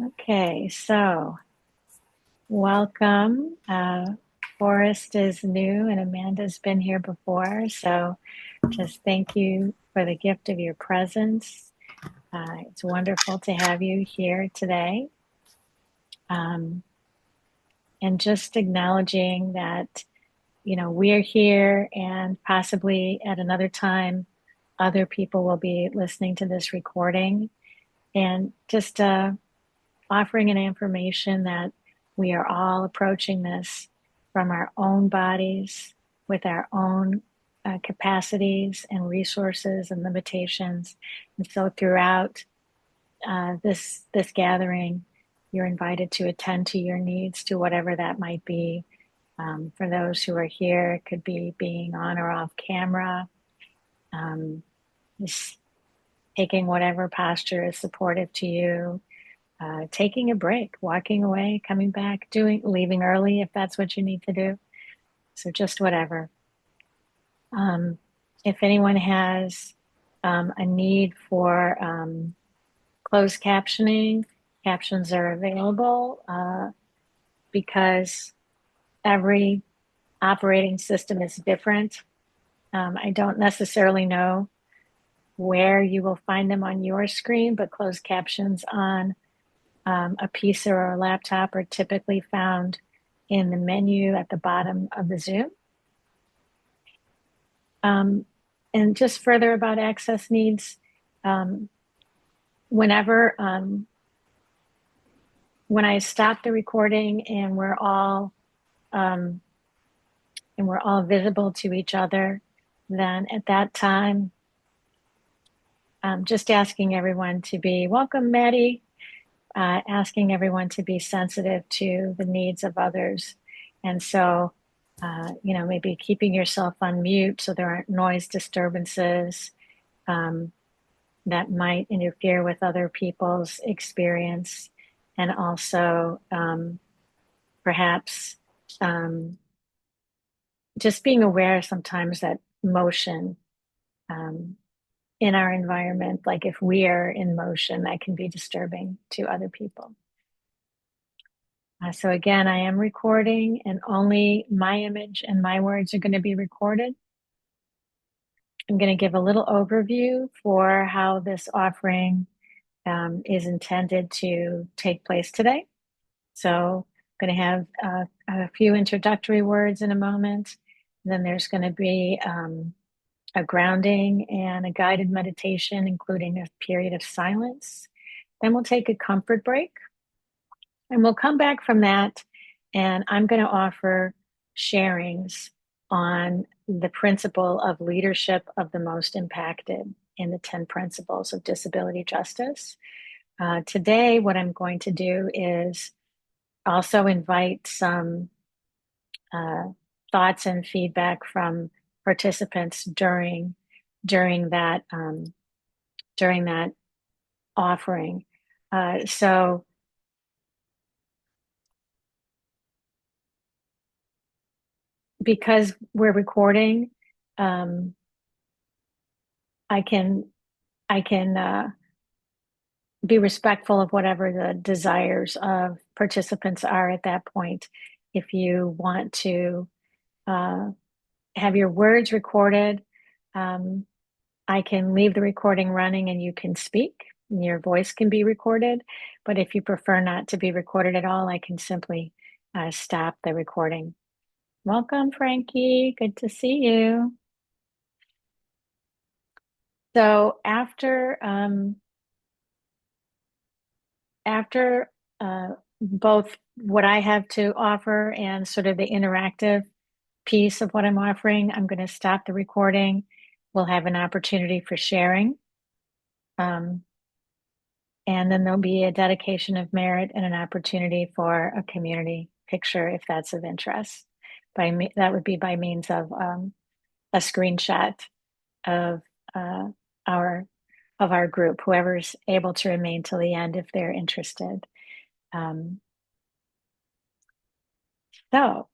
Okay, so welcome. Forrest is new and Amanda's been here before, so just thank you for the gift of your presence. It's wonderful to have you here today. Um, and just acknowledging that, we're here and possibly at another time, other people will be listening to this recording and just offering an affirmation that we are all approaching this from our own bodies with our own capacities and resources and limitations. And so throughout this gathering, you're invited to attend to your needs, to whatever that might be. For those who are here, it could be being on or off camera, just taking whatever posture is supportive to you, taking a break, walking away, coming back, leaving early if that's what you need to do. So just whatever. If anyone has a need for closed captioning, captions are available because every operating system is different. I don't necessarily know where you will find them on your screen, but closed captions on a PC or a laptop are typically found in the menu at the bottom of the Zoom. And just further about access needs, whenever when I stop the recording and we're all visible to each other, then at that time, just asking everyone to be welcome, Maddie. Asking everyone to be sensitive to the needs of others. And so, maybe keeping yourself on mute so there aren't noise disturbances that might interfere with other people's experience. And also, perhaps just being aware sometimes that motion in our environment, like if we are in motion, that can be disturbing to other people. So again, I am recording and only my image and my words are going to be recorded. I'm going to give a little overview for how this offering is intended to take place today. So I'm going to have a few introductory words in a moment. Then there's going to be a grounding and a guided meditation, including a period of silence. Then we'll take a comfort break. And we'll come back from that, and I'm going to offer sharings on the principle of leadership of the most impacted in the 10 principles of disability justice. Today, what I'm going to do is also invite some thoughts and feedback from participants during that offering. So because we're recording, I can be respectful of whatever the desires of participants are at that point. If you want to have your words recorded, I can leave the recording running and you can speak. And your voice can be recorded. But if you prefer not to be recorded at all, I can simply stop the recording. Welcome, Frankie. Good to see you. So after both what I have to offer and sort of the interactive piece of what I'm offering, I'm going to stop the recording. We'll have an opportunity for sharing. And then there'll be a dedication of merit and an opportunity for a community picture if that's of interest. That would be by means of a screenshot of our group, whoever's able to remain till the end if they're interested. So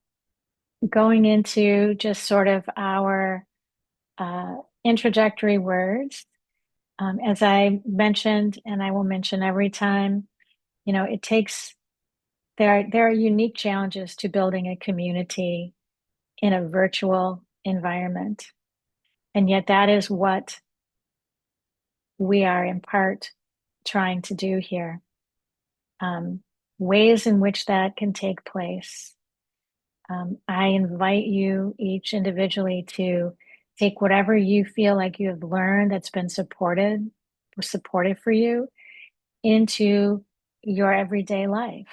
going into just sort of our introductory words, as I mentioned, and I will mention every time, it takes, there are unique challenges to building a community in a virtual environment. And yet that is what we are in part trying to do here. Ways in which that can take place. I invite you each individually to take whatever you feel like you have learned that's been supportive for you into your everyday life.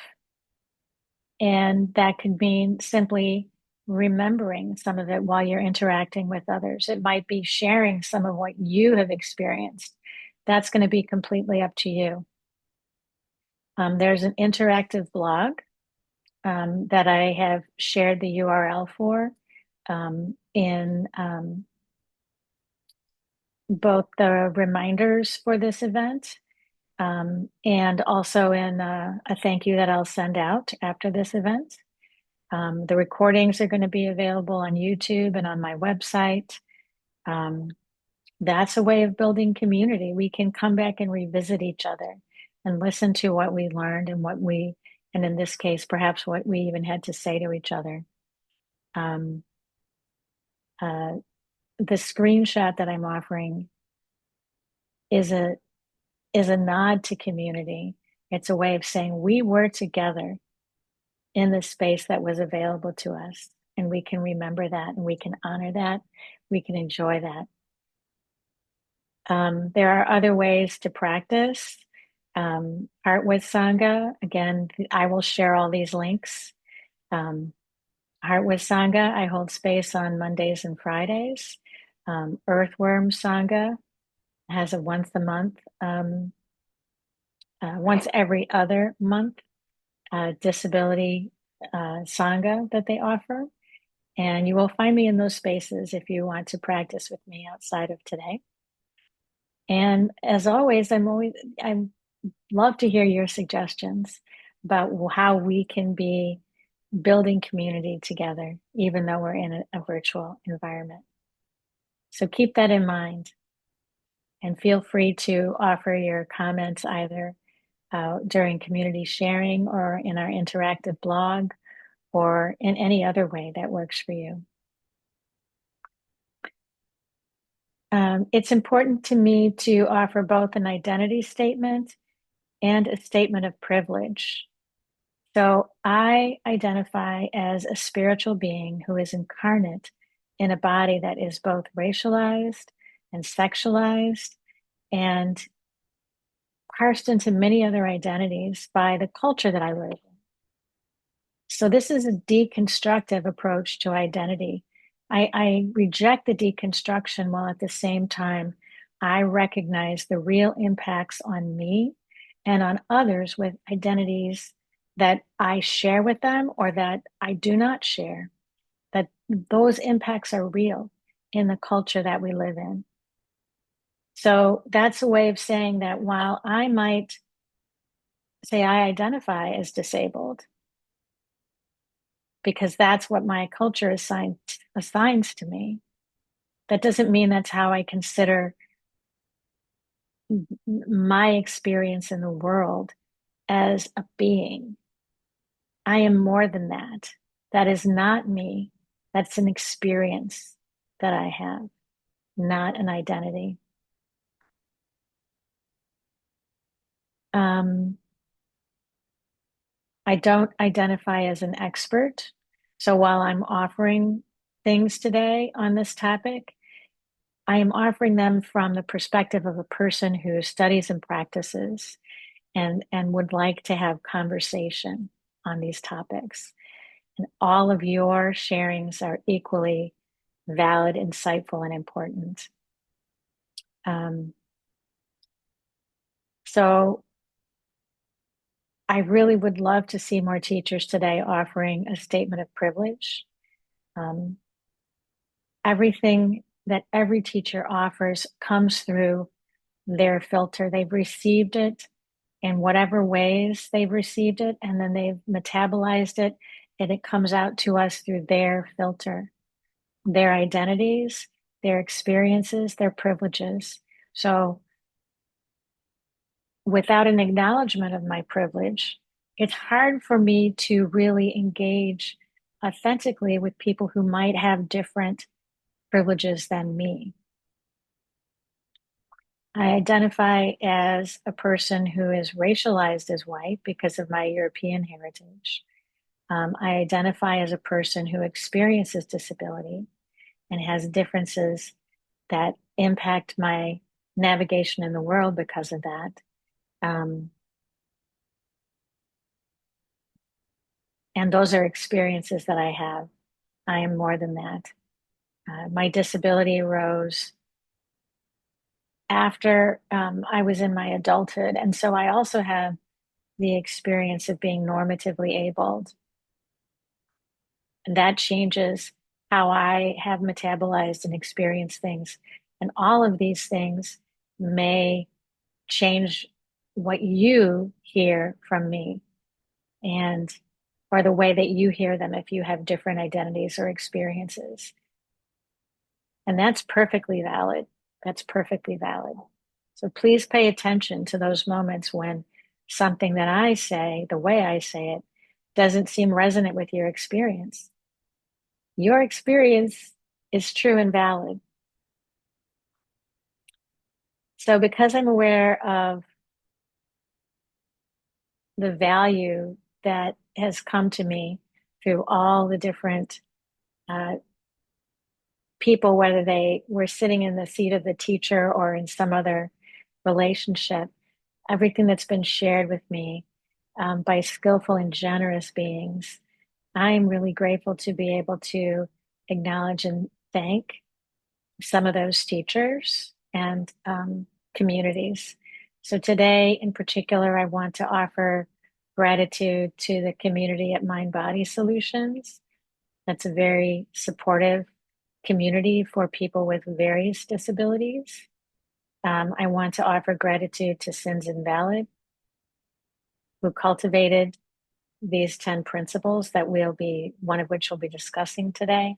And that could mean simply remembering some of it while you're interacting with others. It might be sharing some of what you have experienced. That's going to be completely up to you. There's an interactive blog that I have shared the URL for in both the reminders for this event and also in a thank you that I'll send out after this event. The recordings are going to be available on YouTube and on my website. That's a way of building community. We can come back and revisit each other and listen to what we learned and in this case, perhaps what we even had to say to each other. The screenshot that I'm offering is a nod to community. It's a way of saying we were together in the space that was available to us, and we can remember that, and we can honor that, we can enjoy that. There are other ways to practice. Heart with Sangha. Again, I will share all these links. Heart with Sangha, I hold space on Mondays and Fridays. Earthworm Sangha has a once every other month disability Sangha that they offer. And you will find me in those spaces if you want to practice with me outside of today. And as always, I love to hear your suggestions about how we can be building community together, even though we're in a virtual environment. So keep that in mind and feel free to offer your comments either during community sharing or in our interactive blog or in any other way that works for you. It's important to me to offer both an identity statement and a statement of privilege. So I identify as a spiritual being who is incarnate in a body that is both racialized and sexualized and parsed into many other identities by the culture that I live in. So this is a deconstructive approach to identity. I reject the deconstruction while at the same time I recognize the real impacts on me and on others with identities that I share with them or that I do not share, that those impacts are real in the culture that we live in. So that's a way of saying that while I might say I identify as disabled, because that's what my culture assigns to me, that doesn't mean that's how I consider my experience in the world as a being. I am more than that. That is not me. That's an experience that I have, not an identity. I don't identify as an expert. So while I'm offering things today on this topic, I am offering them from the perspective of a person who studies and practices and would like to have conversation on these topics. And all of your sharings are equally valid, insightful, and important. So I really would love to see more teachers today offering a statement of privilege. Everything that every teacher offers comes through their filter. They've received it in whatever ways they've received it, and then they've metabolized it, and it comes out to us through their filter, their identities, their experiences, their privileges. So without an acknowledgement of my privilege, it's hard for me to really engage authentically with people who might have different privileges than me. I identify as a person who is racialized as white because of my European heritage. I identify as a person who experiences disability and has differences that impact my navigation in the world because of that. And those are experiences that I have. I am more than that. My disability arose after I was in my adulthood. And so I also have the experience of being normatively abled. And that changes how I have metabolized and experienced things. And all of these things may change what you hear from me and or the way that you hear them if you have different identities or experiences. And that's perfectly valid. That's perfectly valid. So please pay attention to those moments when something that I say, the way I say it, doesn't seem resonant with your experience. Your experience is true and valid. So because I'm aware of the value that has come to me through all the different people, whether they were sitting in the seat of the teacher or in some other relationship, everything that's been shared with me by skillful and generous beings, I'm really grateful to be able to acknowledge and thank some of those teachers and communities. So today in particular, I want to offer gratitude to the community at Mind Body Solutions. That's a very supportive community for people with various disabilities. I want to offer gratitude to Sins Invalid, who cultivated these 10 principles that one of which we'll be discussing today.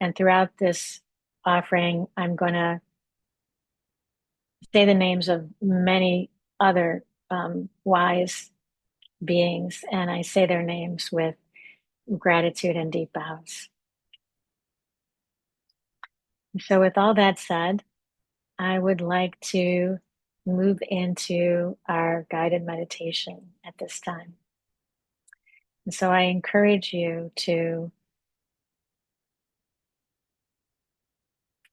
And throughout this offering, I'm going to say the names of many other wise beings, and I say their names with gratitude and deep bows. So with all that said, I would like to move into our guided meditation at this time. And so I encourage you to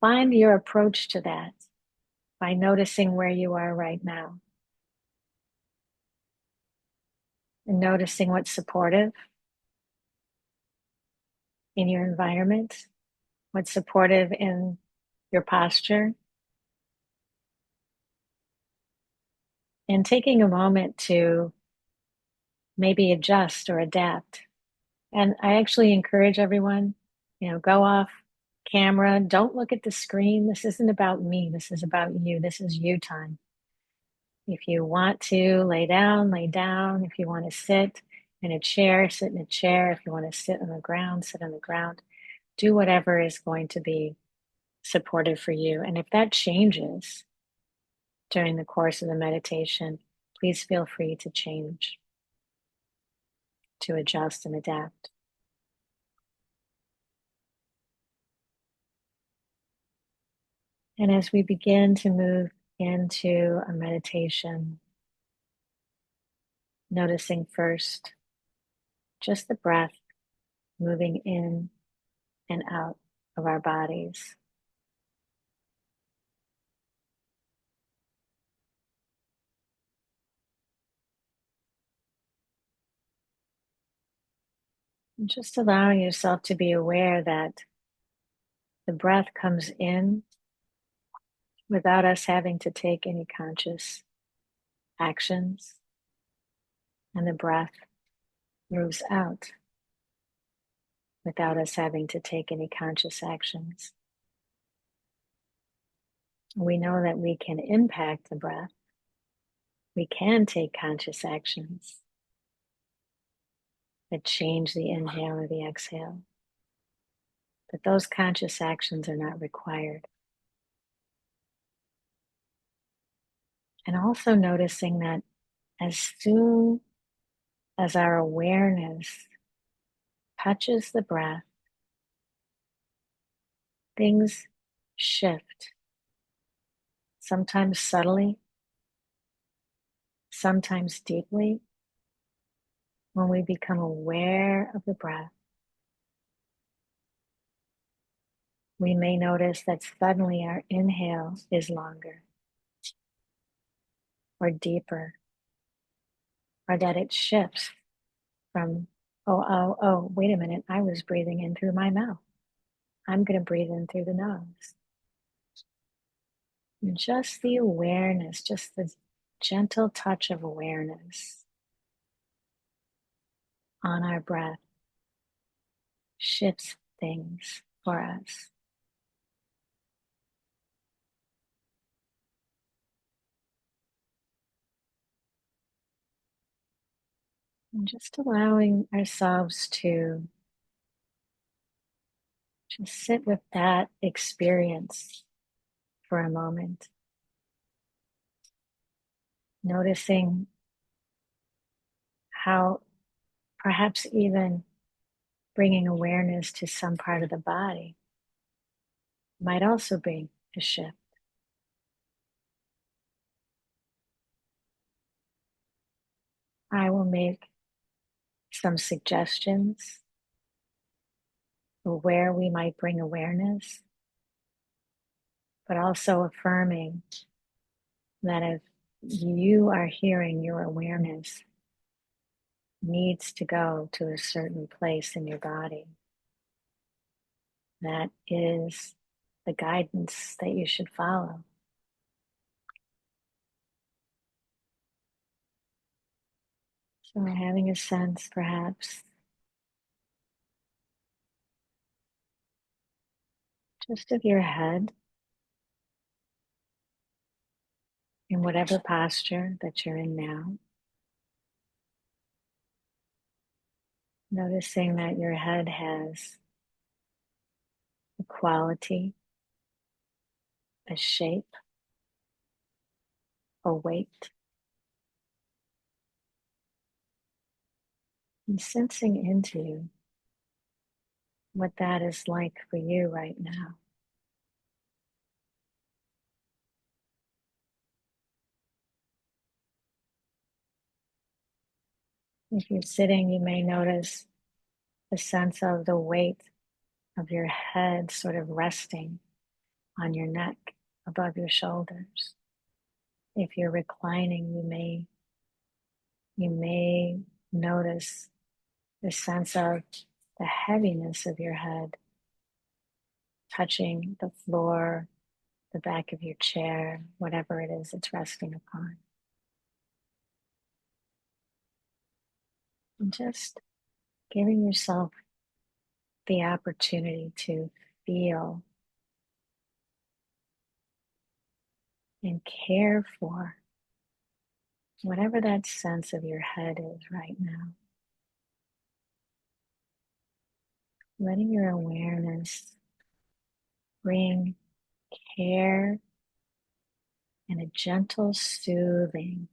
find your approach to that by noticing where you are right now and noticing what's supportive in your environment, what's supportive in your posture, and taking a moment to maybe adjust or adapt. And I actually encourage everyone, go off camera. Don't look at the screen. This isn't about me. This is about you. This is you time. If you want to lay down, lay down. If you want to sit in a chair, sit in a chair. If you want to sit on the ground, sit on the ground. Do whatever is going to be supportive for you. And if that changes during the course of the meditation, please feel free to change, to adjust and adapt. And as we begin to move into a meditation, noticing first just the breath moving in and out of our bodies. And just allowing yourself to be aware that the breath comes in without us having to take any conscious actions, and the breath moves out without us having to take any conscious actions. We know that we can impact the breath. We can take conscious actions that change the inhale or the exhale. But those conscious actions are not required. And also noticing that as soon as our awareness touches the breath, things shift, sometimes subtly, sometimes deeply. When we become aware of the breath, we may notice that suddenly our inhale is longer or deeper, or that it shifts from, wait a minute, I was breathing in through my mouth. I'm going to breathe in through the nose. And just the awareness, just the gentle touch of awareness on our breath shifts things for us. And just allowing ourselves to just sit with that experience for a moment, noticing how perhaps even bringing awareness to some part of the body might also bring a shift. I will make some suggestions for where we might bring awareness, but also affirming that if you are hearing your awareness needs to go to a certain place in your body, that is the guidance that you should follow. So having a sense perhaps just of your head in whatever posture that you're in now, noticing that your head has a quality, a shape, a weight, and sensing into what that is like for you right now. If you're sitting, you may notice the sense of the weight of your head sort of resting on your neck above your shoulders. If you're reclining, you may notice the sense of the heaviness of your head touching the floor, the back of your chair, whatever it is it's resting upon. And just giving yourself the opportunity to feel and care for whatever that sense of your head is right now. Letting your awareness bring care and a gentle soothing,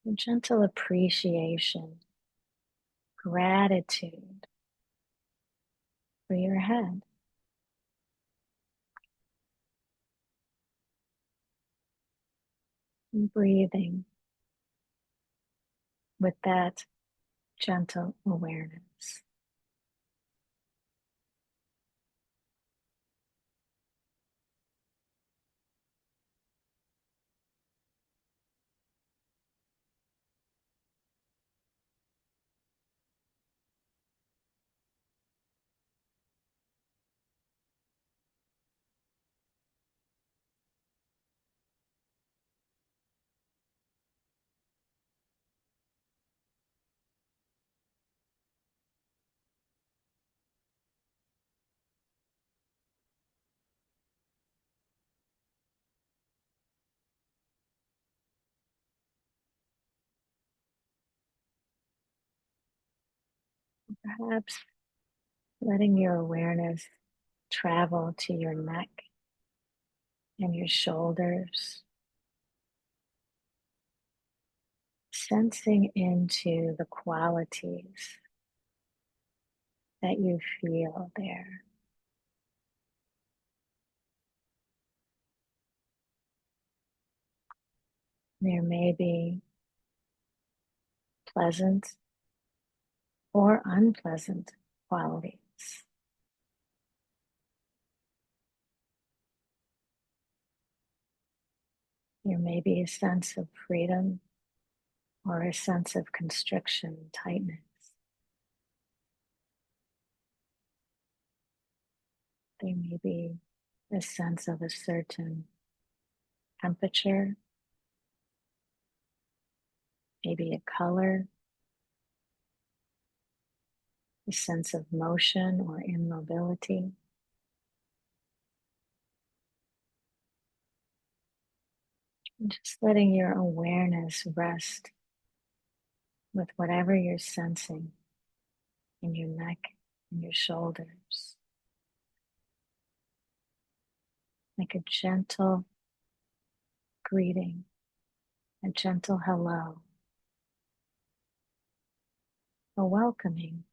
a gentle appreciation, gratitude for your head. And breathing with that gentle awareness. Perhaps letting your awareness travel to your neck and your shoulders, sensing into the qualities that you feel there. There may be pleasant or unpleasant qualities. There may be a sense of freedom or a sense of constriction and tightness. There may be a sense of a certain temperature, maybe a color, a sense of motion or immobility. And just letting your awareness rest with whatever you're sensing in your neck and your shoulders. Like a gentle greeting, a gentle hello, a welcoming,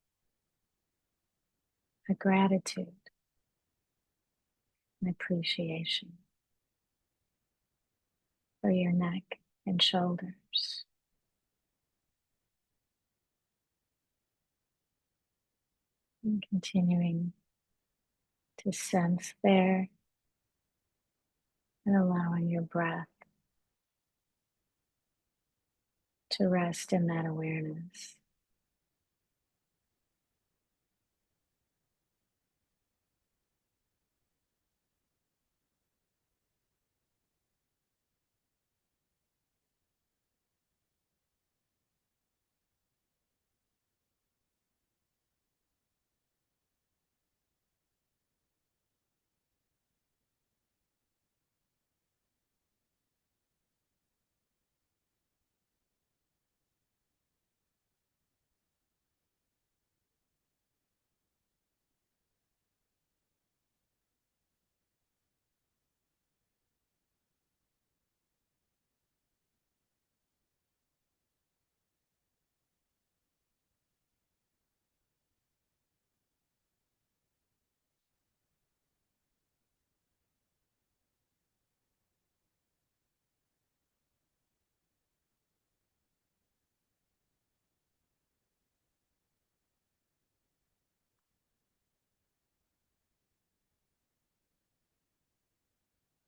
a gratitude, an appreciation for your neck and shoulders. And continuing to sense there and allowing your breath to rest in that awareness.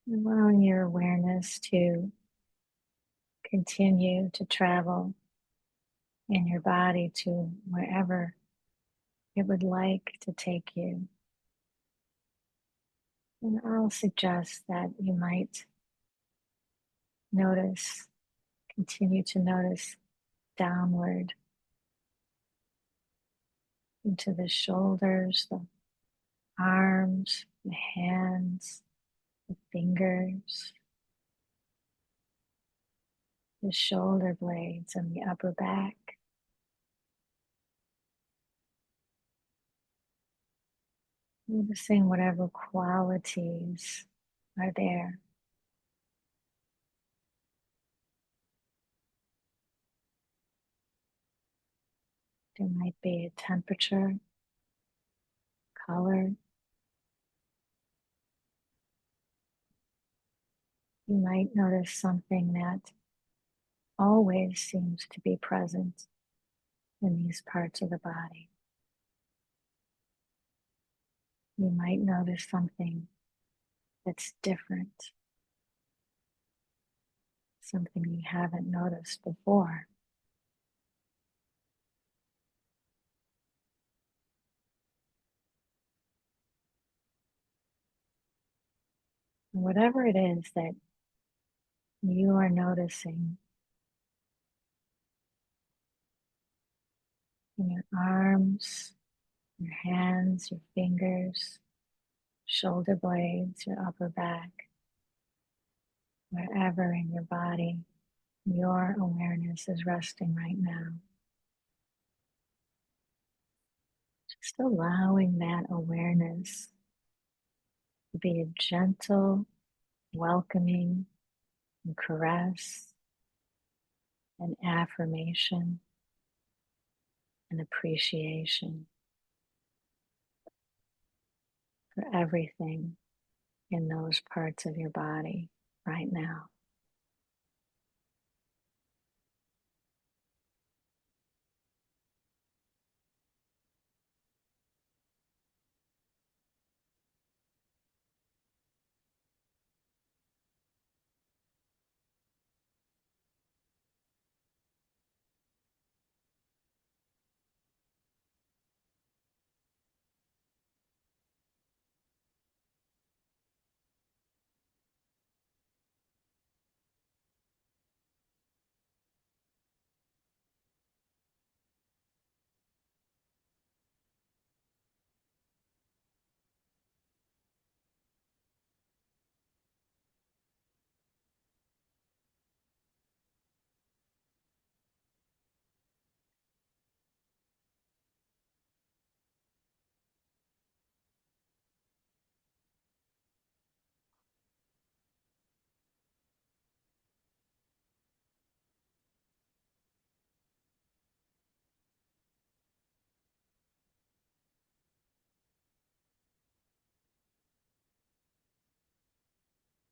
Allowing your awareness to continue to travel in your body to wherever it would like to take you. And I'll suggest that you might notice, continue to notice downward into the shoulders, the arms, the hands, the fingers, the shoulder blades, and the upper back. Noticing whatever qualities are there. There might be a temperature, color. You might notice something that always seems to be present in these parts of the body. You might notice something that's different, something you haven't noticed before. And whatever it is that you are noticing in your arms, your hands, your fingers, shoulder blades, your upper back, wherever in your body your awareness is resting right now. Just allowing that awareness be a gentle, welcoming, and caress, and affirmation, and appreciation for everything in those parts of your body right now.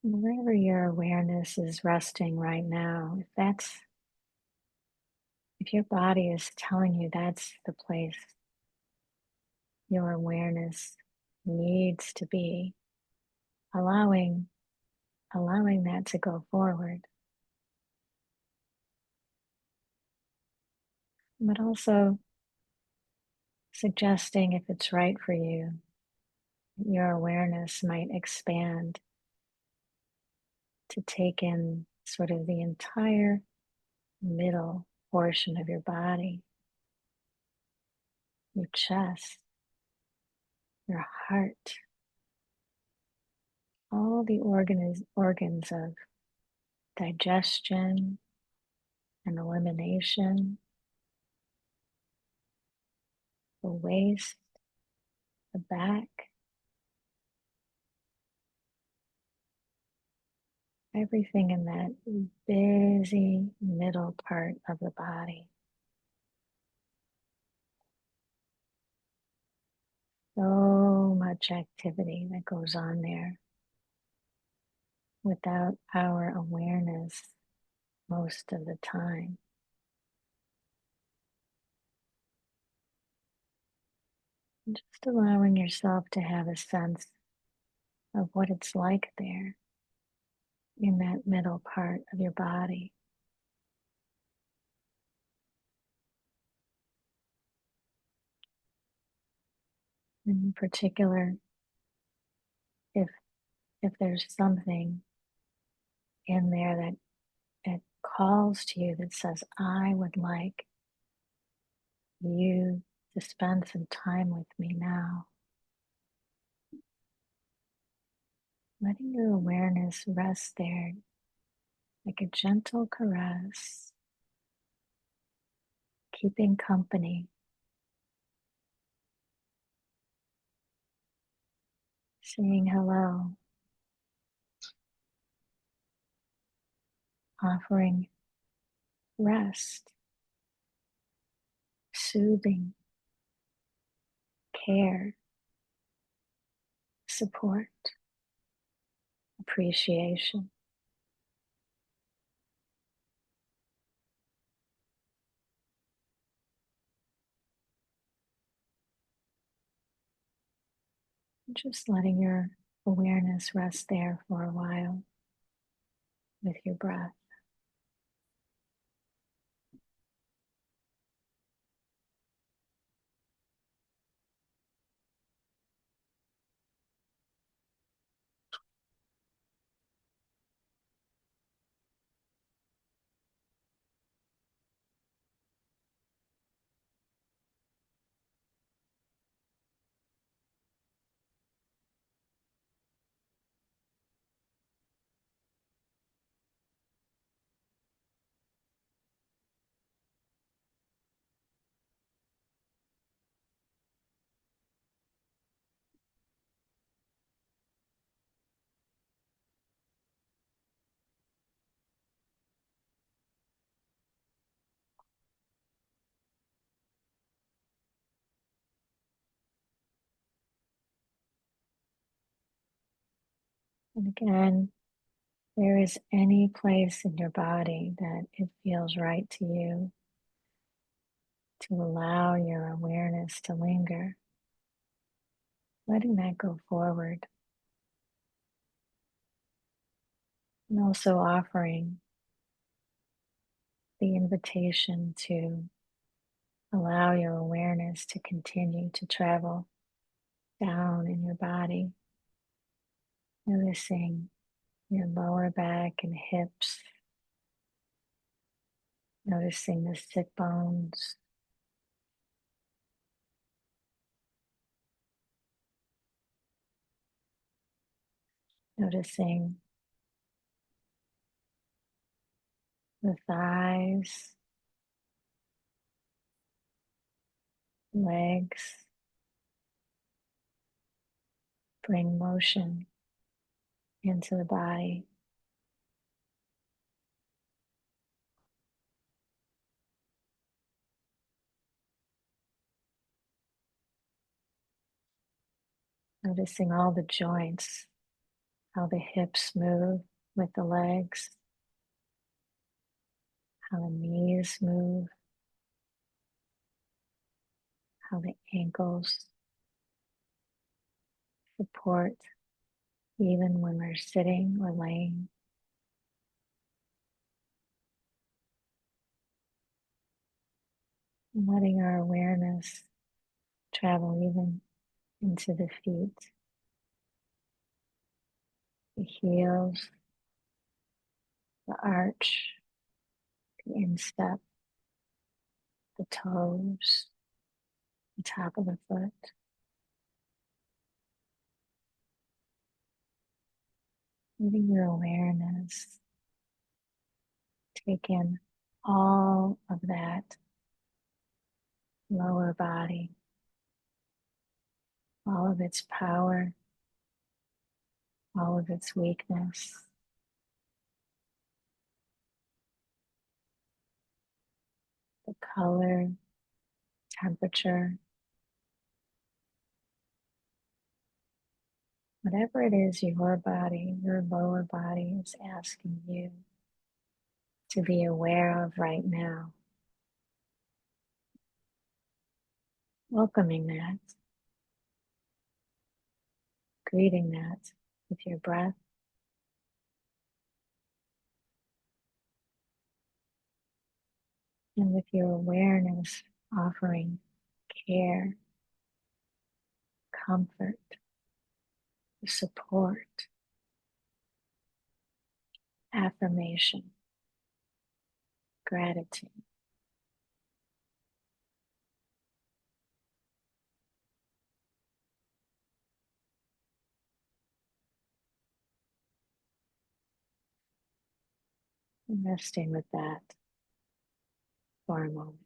Wherever your awareness is resting right now, if your body is telling you that's the place your awareness needs to be, allowing that to go forward, but also suggesting, if it's right for you, your awareness might expand to take in sort of the entire middle portion of your body, your chest, your heart, all the organs of digestion and elimination, the waist, the back, everything in that busy middle part of the body. So much activity that goes on there without our awareness most of the time. Just allowing yourself to have a sense of what it's like there in that middle part of your body. In particular, if there's something in there that it calls to you that says, I would like you to spend some time with me now. Letting your awareness rest there like a gentle caress, keeping company, saying hello, offering rest, soothing, care, support, appreciation. Just letting your awareness rest there for a while with your breath. And again, there is any place in your body that it feels right to you to allow your awareness to linger, letting that go forward, and also offering the invitation to allow your awareness to continue to travel down in your body, noticing your lower back and hips, noticing the sit bones, noticing the thighs, legs. Bring motion into the body. Noticing all the joints, how the hips move with the legs, how the knees move, how the ankles support even when we're sitting or laying. And letting our awareness travel even into the feet, the heels, the arch, the instep, the toes, the top of the foot. Letting your awareness take in all of that lower body, all of its power, all of its weakness, the color, temperature, whatever it is your body, your lower body is asking you to be aware of right now. Welcoming that, greeting that with your breath, and with your awareness offering care, comfort, support, affirmation, gratitude. And resting with that for a moment.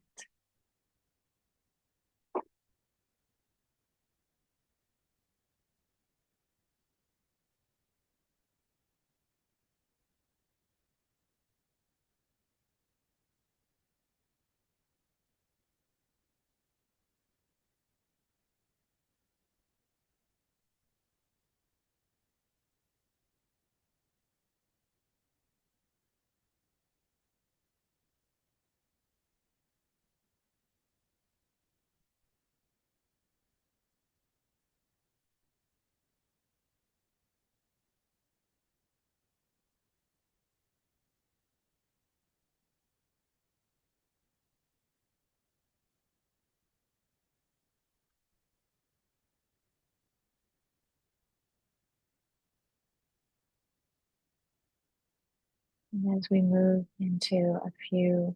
And as we move into a few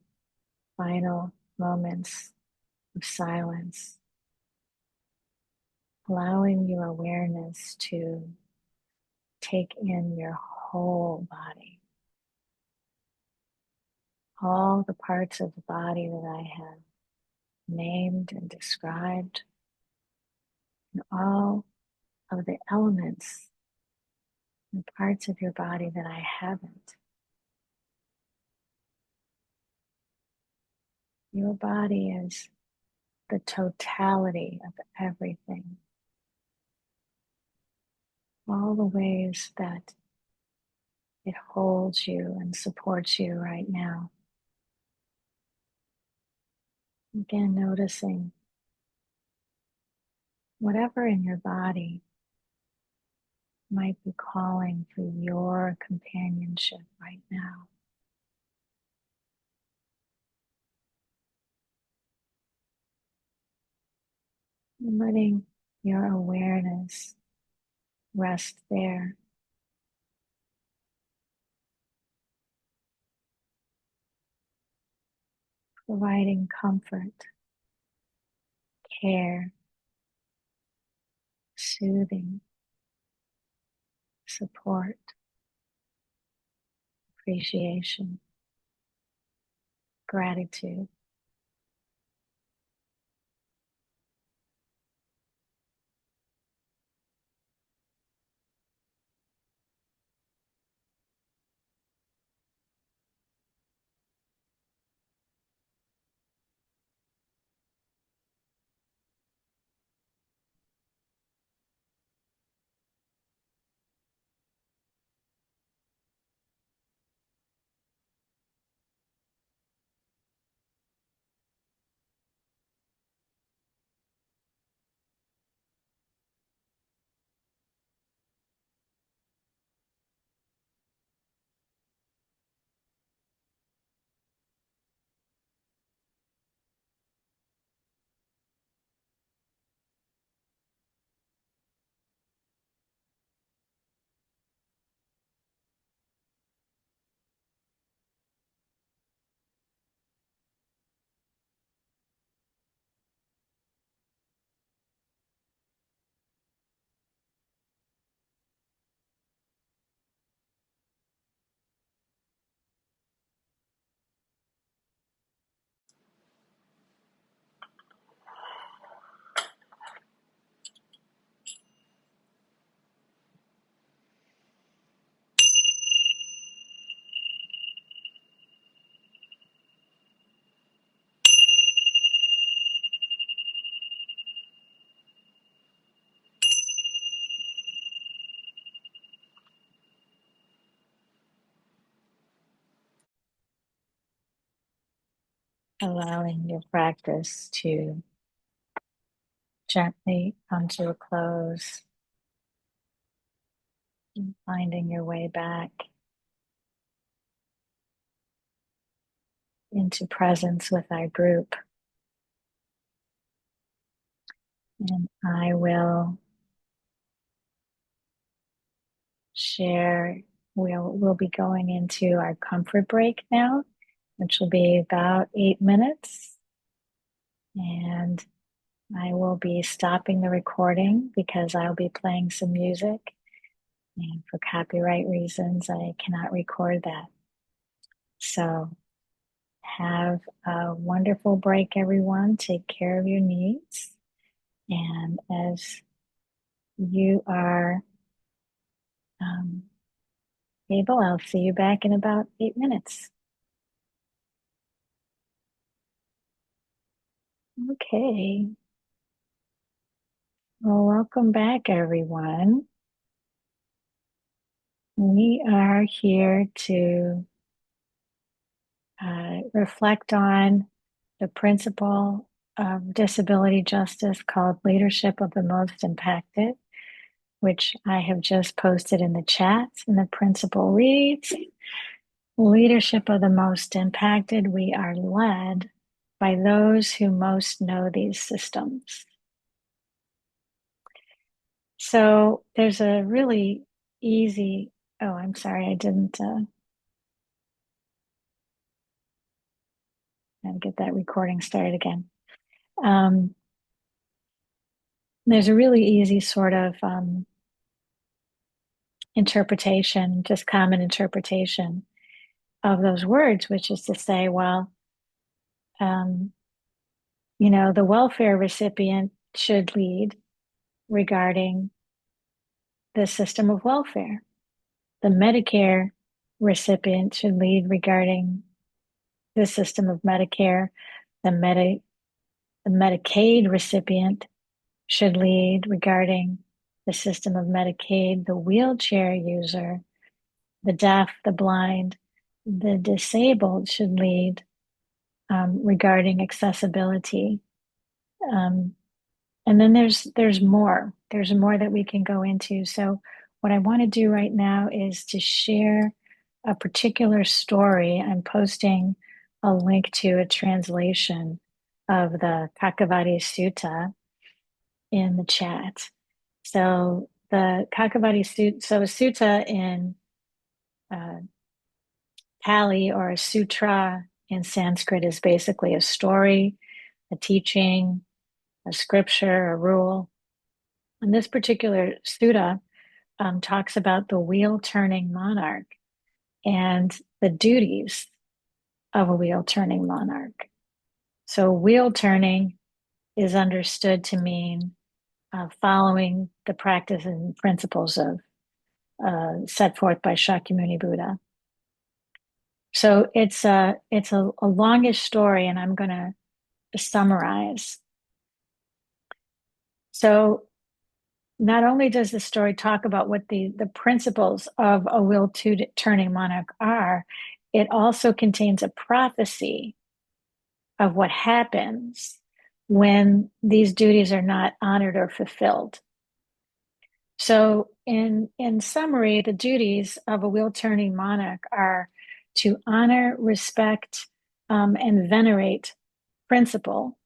final moments of silence, allowing your awareness to take in your whole body, all the parts of the body that I have named and described, and all of the elements and parts of your body that I haven't. Your body is the totality of everything. All the ways that It holds you and supports you right now. Again, noticing whatever in your body might be calling for your companionship right now. And letting your awareness rest there. Providing comfort, care, soothing, support, appreciation, gratitude. Allowing your practice to gently come to a close, and finding your way back into presence with our group. And I will share, we'll be going into our comfort break now, which will be about 8 minutes. And I will be stopping the recording because I'll be playing some music. And for copyright reasons, I cannot record that. So have a wonderful break, everyone. Take care of your needs. And as you are able, I'll see you back in about 8 minutes. Okay. Well, welcome back, everyone. We are here to reflect on the principle of disability justice called Leadership of the Most Impacted, which I have just posted in the chat. And the principle reads, leadership of the most impacted, we are led by those who most know these systems. So there's a really easy, oh, I'm sorry, I didn't get that recording started again. There's a really easy sort of interpretation, just common interpretation of those words, which is to say, well, the welfare recipient should lead regarding the system of welfare. The Medicare recipient should lead regarding the system of Medicare. The Medicaid recipient should lead regarding the system of Medicaid. The wheelchair user the deaf, the blind, the disabled should lead regarding accessibility. Um, and then there's more. There's more that we can go into. So what I want to do right now is to share a particular story. I'm posting a link to a translation of the Kakavati Sutta in the chat. So the Kakavati Sutta, so a sutta in uh, Pali or a sutra in Sanskrit is basically a story, a teaching, a scripture, a rule. And this particular sutta talks about the wheel turning monarch and the duties of a wheel turning monarch. So, wheel turning is understood to mean following the practice and principles of set forth by Shakyamuni Buddha. So it's a longish story, and I'm going to summarize. So not only does the story talk about what the principles of a wheel turning monarch are, it also contains a prophecy of what happens when these duties are not honored or fulfilled. So in summary, the duties of a wheel turning monarch are to honor, respect, and venerate principle.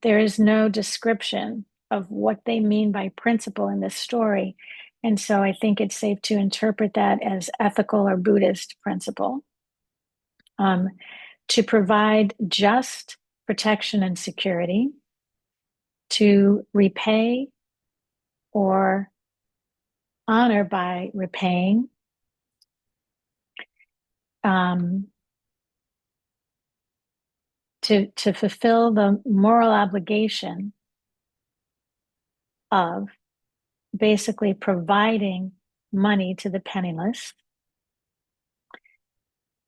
There is no description of what they mean by principle in this story. And so I think it's safe to interpret that as ethical or Buddhist principle. To provide just protection and security, to repay or honor by repaying, to fulfill the moral obligation of basically providing money to the penniless,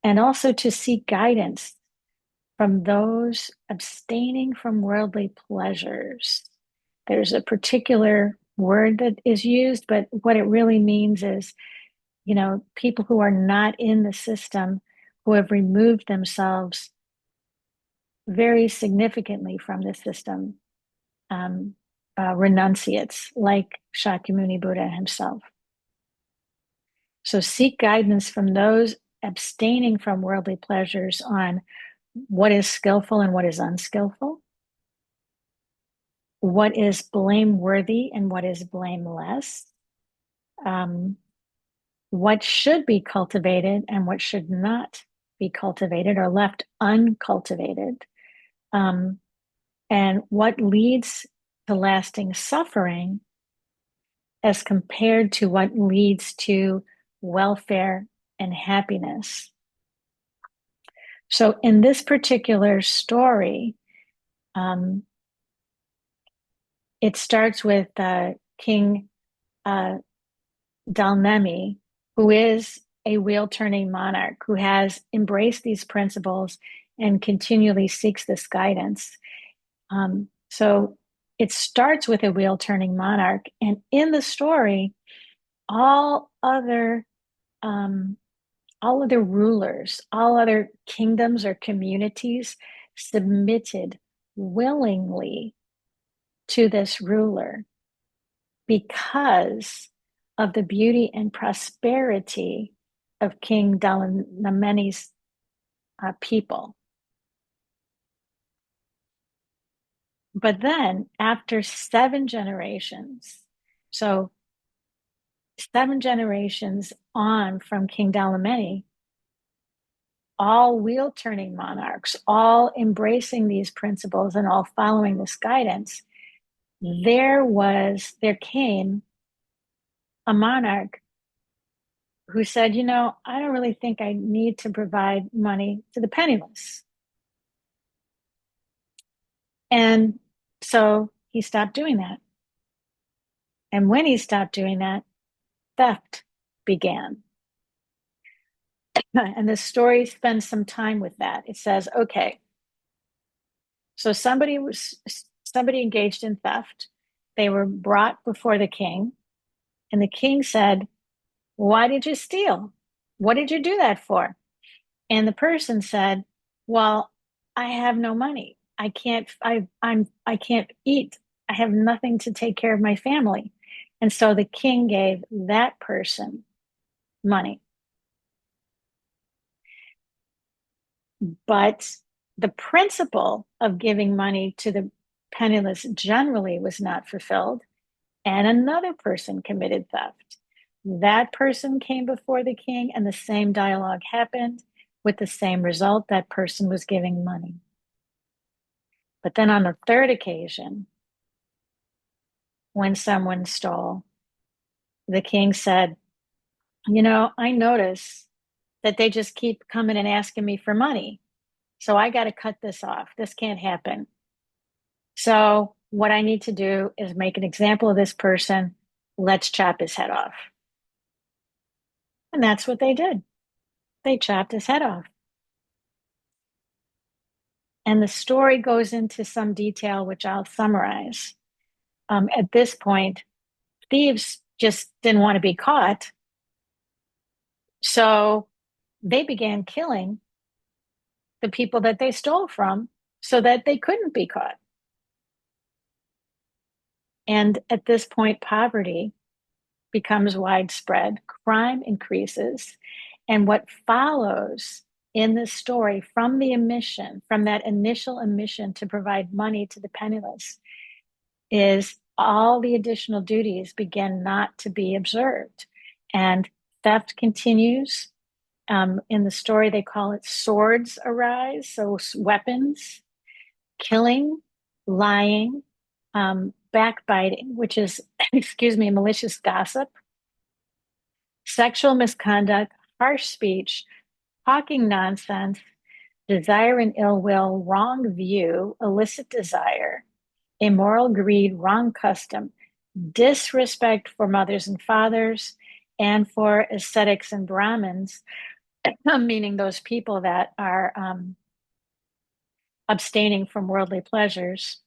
and also to seek guidance from those abstaining from worldly pleasures. There's a particular word that is used, but what it really means is, people who are not in the system, who have removed themselves very significantly from the system, renunciates like Shakyamuni Buddha himself. So seek guidance from those abstaining from worldly pleasures on what is skillful and what is unskillful, what is blameworthy and what is blameless, what should be cultivated and what should not be cultivated or left uncultivated, and what leads to lasting suffering as compared to what leads to welfare and happiness. So in this particular story, it starts with King Dalnemi, who is a wheel-turning monarch who has embraced these principles and continually seeks this guidance. So it starts with a wheel-turning monarch, and in the story, all other rulers, all other kingdoms or communities submitted willingly to this ruler because of the beauty and prosperity of King Dalameni's people. But then, after 7 generations, so 7 generations on from King Dalameni, all wheel-turning monarchs, all embracing these principles and all following this guidance, there came a monarch who said, I don't really think I need to provide money to the penniless. And so he stopped doing that. And when he stopped doing that, theft began. And the story spends some time with that. It says, okay, so somebody engaged in theft. They were brought before the king, and the king said, Why did you steal? What did you do that for? And the person said, well, I have no money. I can't eat. I have nothing to take care of my family. And so the king gave that person money. But the principle of giving money to the penniless generally was not fulfilled, and another person committed theft. That person came before the king, and the same dialogue happened with the same result. That person was giving money. But then on the third occasion, when someone stole, the king said, I notice that they just keep coming and asking me for money. So I got to cut this off. This can't happen. So what I need to do is make an example of this person. Let's chop his head off. And that's what they did. They chopped his head off. And the story goes into some detail, which I'll summarize. At this point, thieves just didn't want to be caught. So they began killing the people that they stole from so that they couldn't be caught. And at this point, poverty becomes widespread, crime increases. And what follows in this story from the omission, from that initial omission to provide money to the penniless, is all the additional duties begin not to be observed. And theft continues. In the story, they call it swords arise, so weapons, killing, lying, backbiting, which is, excuse me, malicious gossip, sexual misconduct, harsh speech, talking nonsense, desire and ill will, wrong view, illicit desire, immoral greed, wrong custom, disrespect for mothers and fathers, and for ascetics and Brahmins, meaning those people that are abstaining from worldly pleasures,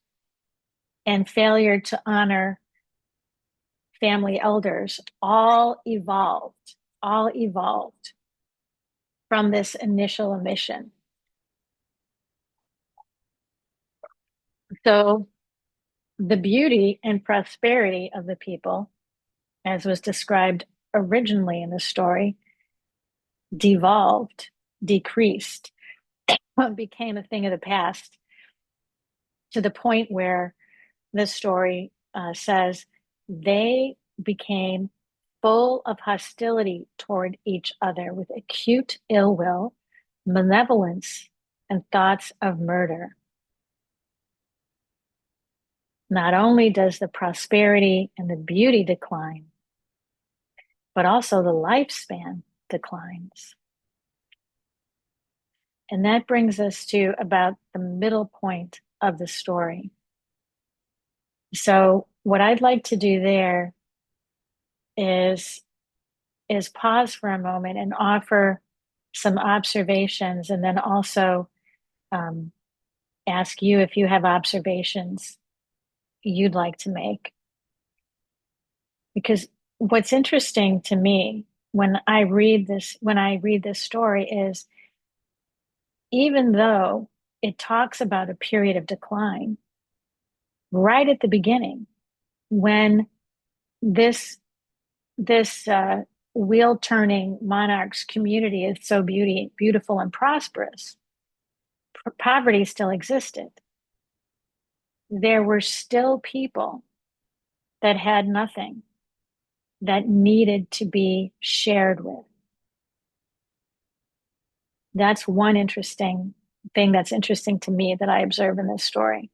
and failure to honor family elders, all evolved from this initial omission. So the beauty and prosperity of the people, as was described originally in the story, devolved, decreased, became a thing of the past, to the point where the story says they became full of hostility toward each other with acute ill will, malevolence, and thoughts of murder. Not only does the prosperity and the beauty decline, but also the lifespan declines. And that brings us to about the middle point of the story. So what I'd like to do there is pause for a moment and offer some observations, and then also ask you if you have observations you'd like to make. Because what's interesting to me when I read this story is, even though it talks about a period of decline, right at the beginning, when this wheel turning monarch's community is so beautiful and prosperous, poverty still existed. There were still people that had nothing, that needed to be shared with. That's one interesting thing that's interesting to me that I observe in this story.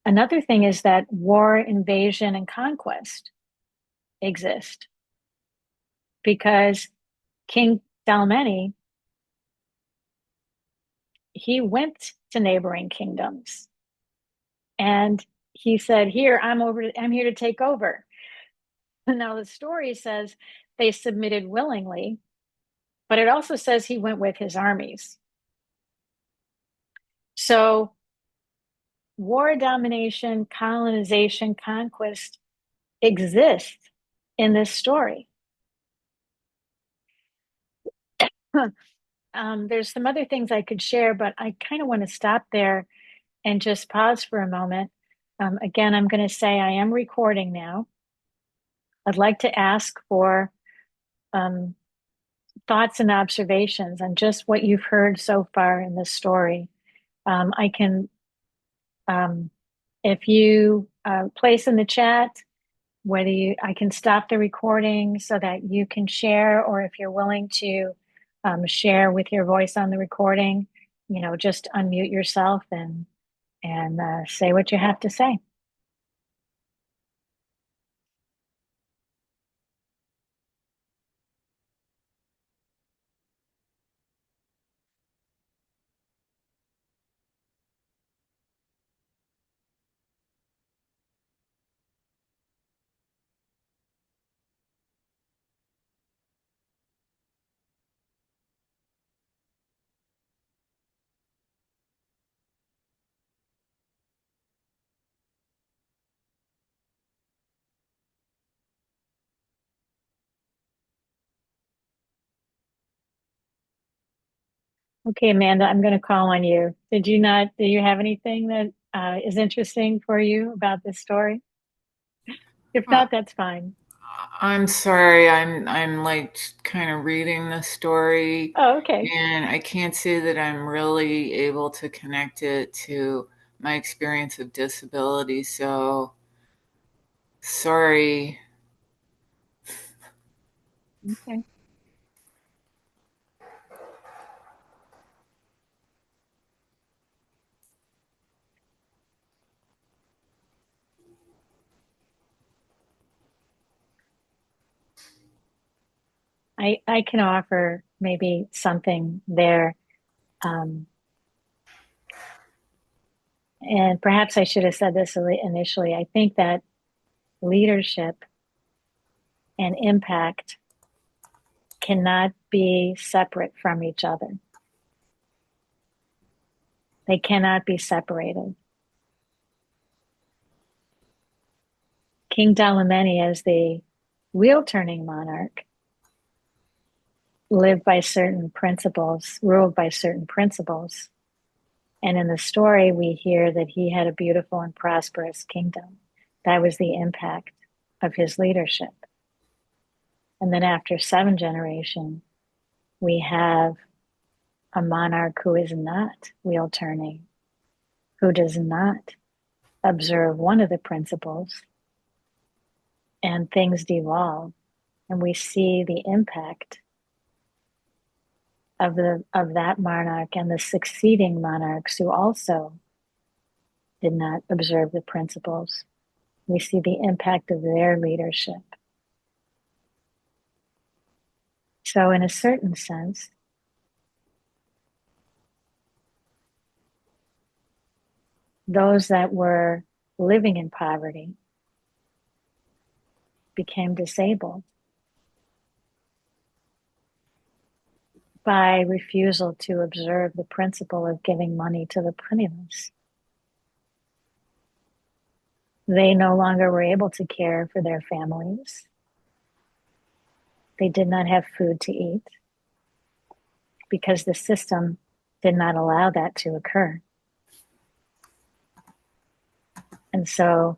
Another thing is that war, invasion, and conquest exist, because King Dalmeny, he went to neighboring kingdoms and he said, I'm here to take over. Now the story says they submitted willingly, but it also says he went with his armies. So war, domination, colonization, conquest exists in this story. There's some other things I could share, but I kind of want to stop there and just pause for a moment. Again, I'm going to say I am recording now. I'd like to ask for um, thoughts and observations on just what you've heard so far in this story. I can, um, if you place in the chat, I can stop the recording so that you can share, or if you're willing to share with your voice on the recording, just unmute yourself and say what you have to say. Okay, Amanda, I'm going to call on you. Do you have anything that is interesting for you about this story? If Uh, not, that's fine. I'm sorry. I'm like kind of reading the story, Oh, okay. and I can't say that I'm really able to connect it to my experience of disability. So sorry. Okay. I can offer maybe something there. Um, and perhaps I should have said this initially. I think that leadership and impact cannot be separate from each other. They cannot be separated. King Dalameni, as the wheel turning monarch, lived by certain principles, ruled by certain principles. And in the story, we hear that he had a beautiful and prosperous kingdom. That was the impact of his leadership. And then after 7 generations, we have a monarch who is not wheel turning, who does not observe one of the principles, and things devolve. And we see the impact of that monarch and the succeeding monarchs who also did not observe the principles. We see the impact of their leadership. So, in a certain sense, those that were living in poverty became disabled by refusal to observe the principle of giving money to the penniless. They no longer were able to care for their families. They did not have food to eat because the system did not allow that to occur. And so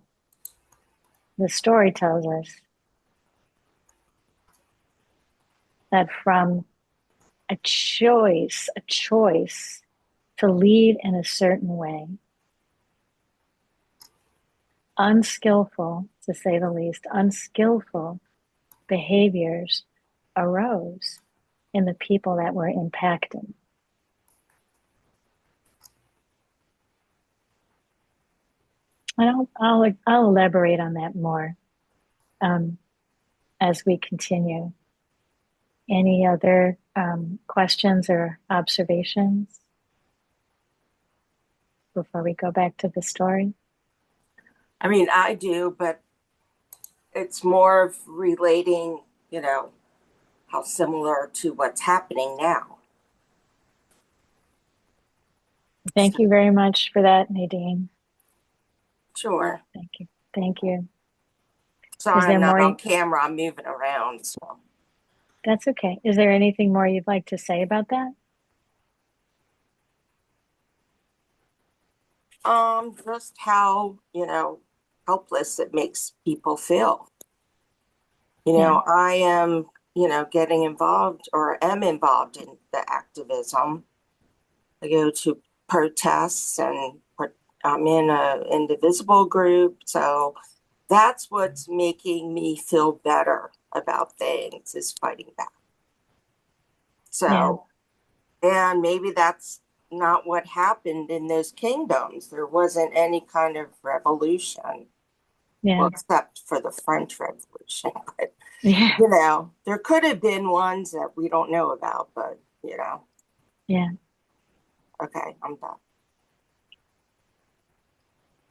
the story tells us that from a choice to lead in a certain way, unskillful, to say the least, unskillful behaviors arose in the people that were impacted. And I'll elaborate on that more um, as we continue. Any other questions or observations before we go back to the story? I mean, I do, but it's more of relating, how similar to what's happening now. Thank So, you very much for that, Nadine. sure. Thank you. Thank you. Is Sorry, there I'm not more? on camera. I'm moving around. So. That's okay. Is there anything more you'd like to say about that? Just how, helpless it makes people feel. Yeah. I am, getting involved or am involved in the activism. I go to protests and I'm in a indivisible group. So that's what's making me feel better about things is fighting back. Yeah. So, and maybe that's not what happened in those kingdoms. There wasn't any kind of revolution, Yeah. well, except for the French Revolution. But, Yeah. there could have been ones that we don't know about, but, Yeah. okay, I'm done.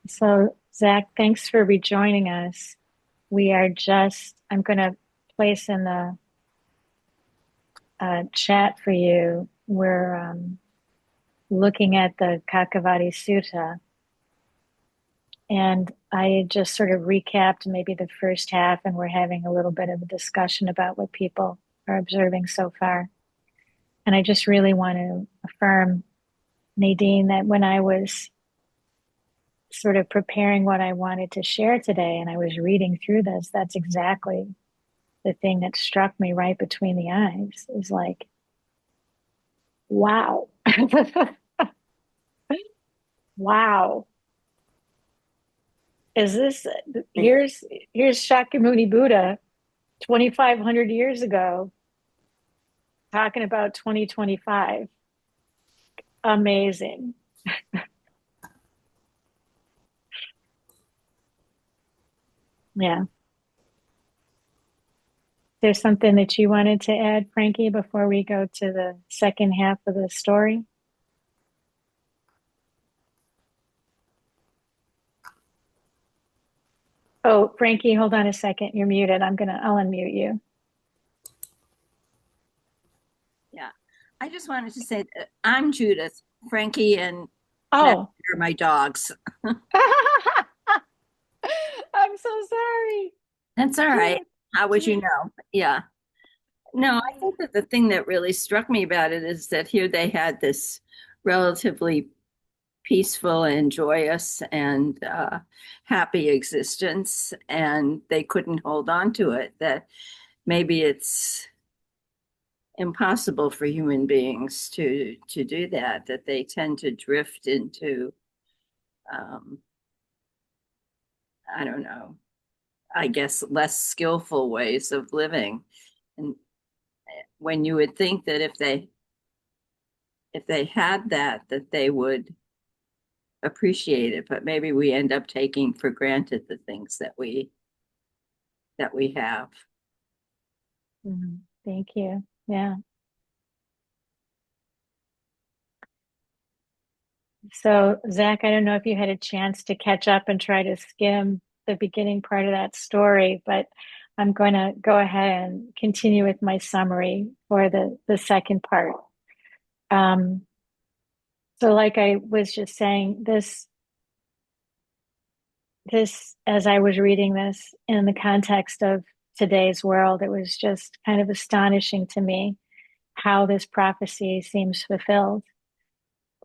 So, Zach, thanks for rejoining us. I'm going to place in the chat for you. We're looking at the Kakavati Sutta. And I just sort of recapped maybe the first half, and we're having a little bit of a discussion about what people are observing so far. And I just really want to affirm, Nadine, that when I was sort of preparing what I wanted to share today and I was reading through this, that's exactly the thing that struck me right between the eyes. Is like, wow. Wow. Is this here's Shakyamuni Buddha 2,500 years ago talking about 2025. Amazing. Yeah. There's something that you wanted to add, Frankie, before we go to the second half of the story? Oh, Frankie, hold on a second. You're muted. I'll unmute you. Yeah. I just wanted to say that I'm Judith. Frankie and Matt Oh, are my dogs. I'm so sorry. That's all right. How would you Judith. know? Yeah. No, I think that the thing that really struck me about it is that here they had this relatively peaceful and joyous and happy existence, and they couldn't hold on to it. That maybe it's impossible for human beings to do that. That they tend to drift into, um, I don't know, I guess less skillful ways of living. And when you would think that if they had that they would appreciate it, but maybe we end up taking for granted the things that we have. Thank you. Yeah. So, Zach, I don't know if you had a chance to catch up and try to skim the beginning part of that story, but I'm going to go ahead and continue with my summary for the second part. So like I was just saying, this, as I was reading this in the context of today's world, it was just kind of astonishing to me how this prophecy seems fulfilled.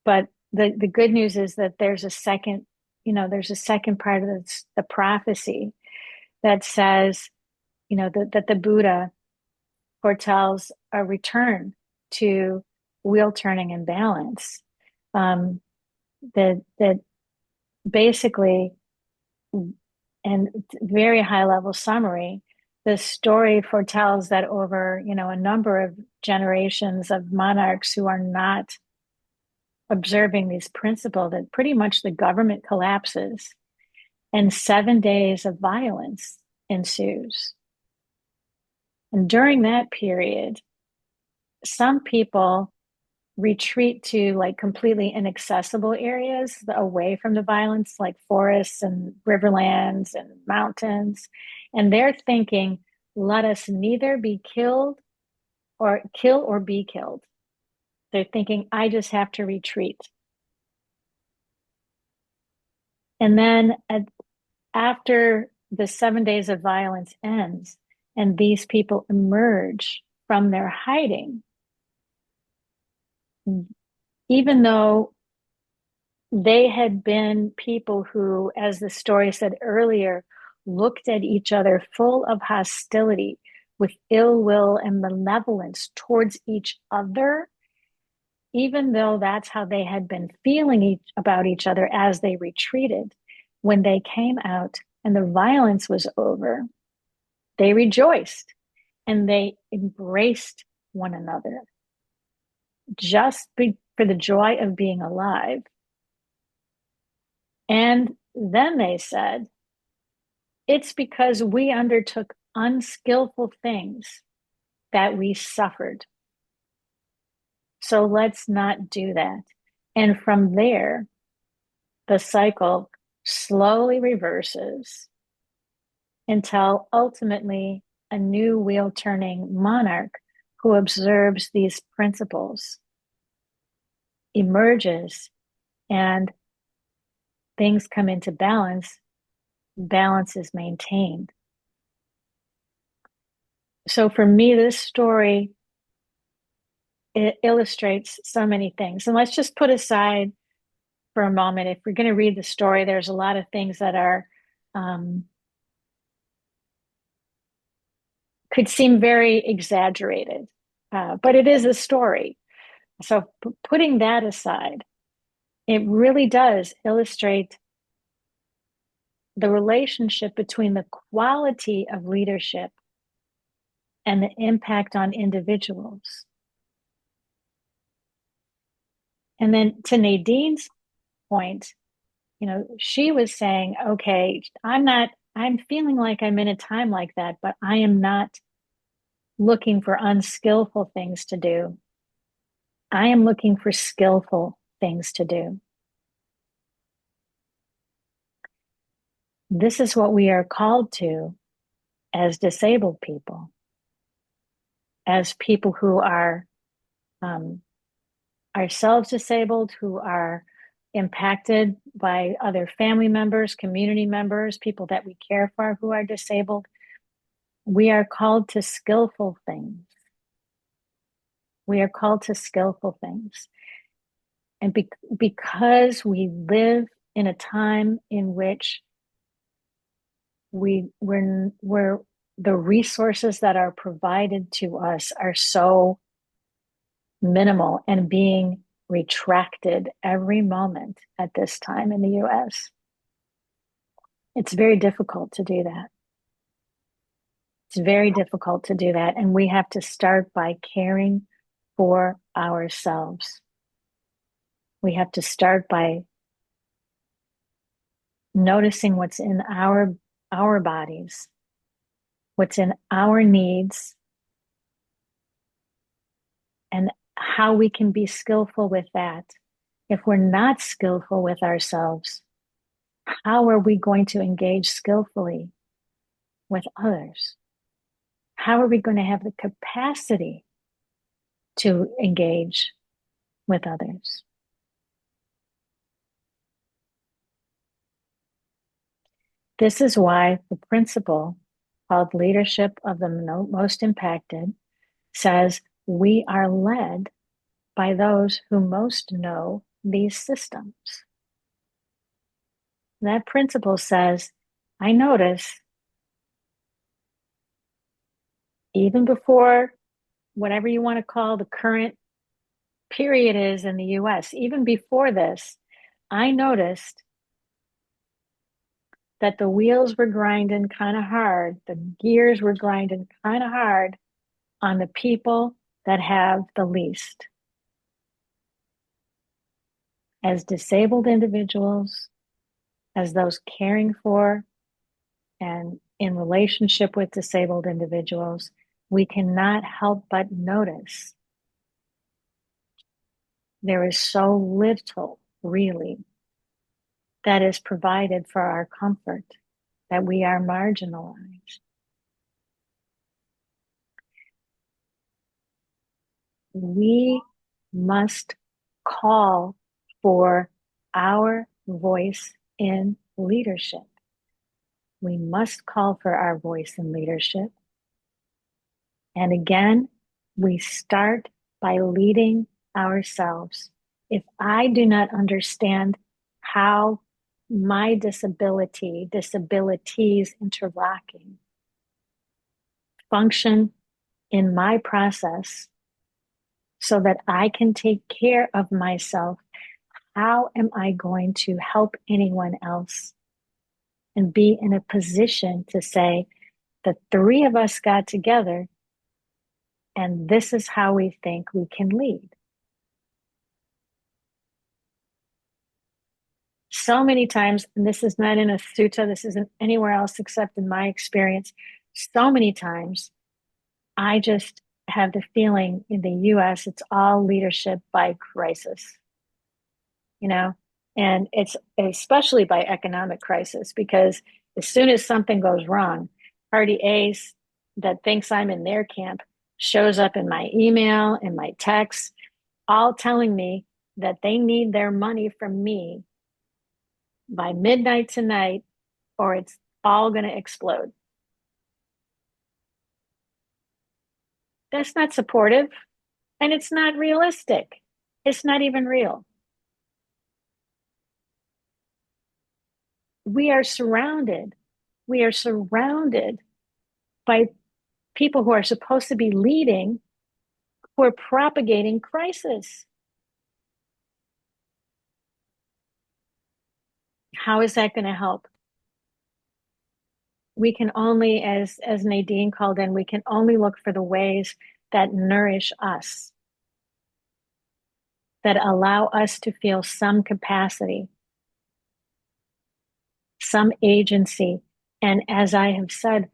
But the good news is that there's a second, there's a second part of the prophecy that says, that the Buddha foretells a return to wheel turning and balance. That basically, and very high level summary, the story foretells that over, a number of generations of monarchs who are not observing these principles, that pretty much the government collapses and 7 days of violence ensues. And during that period, some people retreat to like completely inaccessible areas away from the violence, like forests and riverlands and mountains. And they're thinking, let us neither be killed or kill or be killed. They're thinking, I just have to retreat. And then after the 7 days of violence ends and these people emerge from their hiding, even though they had been people who, as the story said earlier, looked at each other full of hostility, with ill will and malevolence towards each other, even though that's how they had been feeling about each other as they retreated. When they came out and the violence was over, they rejoiced and they embraced one another just for the joy of being alive. And then they said, it's because we undertook unskillful things that we suffered. So let's not do that. And from there, the cycle slowly reverses until ultimately a new wheel-turning monarch who observes these principles emerges and things come into balance. Balance is maintained. So for me, this story, it illustrates so many things. And let's just put aside for a moment, if we're going to read the story, there's a lot of things that are could seem very exaggerated, but it is a story. So putting that aside, it really does illustrate the relationship between the quality of leadership and the impact on individuals. And then to Nadine's point, she was saying, okay, I'm feeling like I'm in a time like that, but I am not looking for unskillful things to do. I am looking for skillful things to do. This is what we are called to as disabled people, as people who are ourselves disabled, who are impacted by other family members, community members, people that we care for who are disabled. We are called to skillful things. We are called to skillful things. And because we live in a time in which we're the resources that are provided to us are so minimal and being retracted every moment at this time in the US. It's very difficult to do that. It's very difficult to do that. And we have to start by caring for ourselves. We have to start by noticing what's in our bodies, what's in our needs, and how we can be skillful with that. If we're not skillful with ourselves, how are we going to engage skillfully with others? How are we going to have the capacity to engage with others? This is why the principle called leadership of the most impacted says we are led by those who most know these systems. That principle says, I notice even before whatever you want to call the current period is in the US, even before this, I noticed that the wheels were grinding kind of hard, the gears were grinding kind of hard on the people that have the least. As disabled individuals, as those caring for and in relationship with disabled individuals, we cannot help but notice there is so little, really, that is provided for our comfort, that we are marginalized. We must call for our voice in leadership. We must call for our voice in leadership. And again, We start by leading ourselves. If I do not understand how my disabilities interlocking function in my process so that I can take care of myself, how am I going to help anyone else and be in a position to say, the three of us got together and this is how we think we can lead? So many times, and this is not in a sutta, this isn't anywhere else except in my experience, so many times I just have the feeling in the US, it's all leadership by crisis, you know, and it's especially by economic crisis, because as soon as something goes wrong, party A that thinks I'm in their camp shows up in my email and my texts, all telling me that they need their money from me by midnight tonight, or it's all going to explode. That's not supportive, and it's not realistic. It's not even real. We are surrounded. We are surrounded by people who are supposed to be leading, who are propagating crisis. How is that going to help? We can only, as Nadine called in, we can only look for the ways that nourish us, that allow us to feel some capacity, some agency. And as I have said,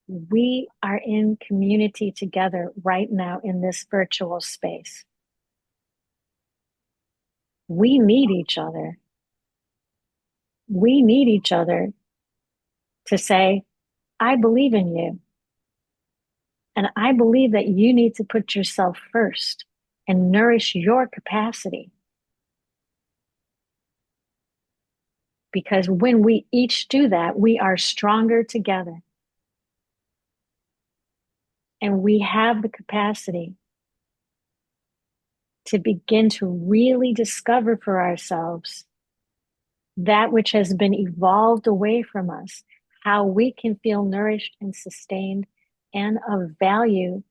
we are in community together right now in this virtual space. We need each other. We need each other to say, I believe in you. And I believe that you need to put yourself first and nourish your capacity. Because when we each do that, we are stronger together. And we have the capacity to begin to really discover for ourselves that which has been evolved away from us, how we can feel nourished and sustained and of value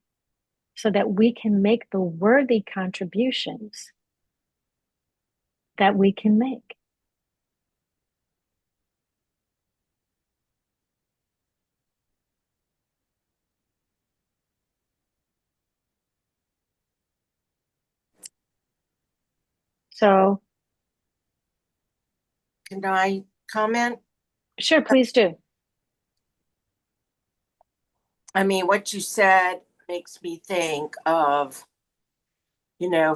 so that we can make the worthy contributions that we can make. So, Can I comment? sure, please do. I mean, what you said makes me think of,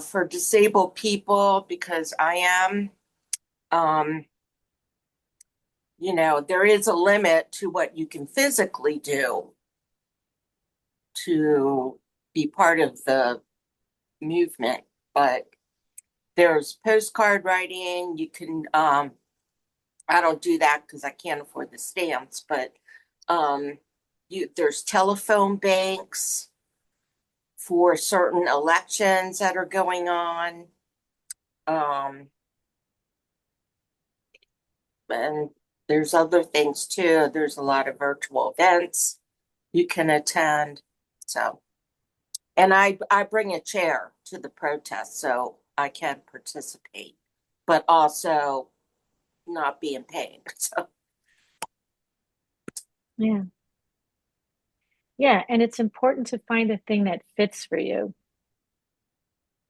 for disabled people, because I am, there is a limit to what you can physically do to be part of the movement. But there's postcard writing. You can, I don't do that because I can't afford the stamps, but there's telephone banks for certain elections that are going on. And there's other things too. There's a lot of virtual events you can attend. So, and I bring a chair to the protest so I can participate, but also not be in pain. So, Yeah. Yeah. And it's important to find a thing that fits for you.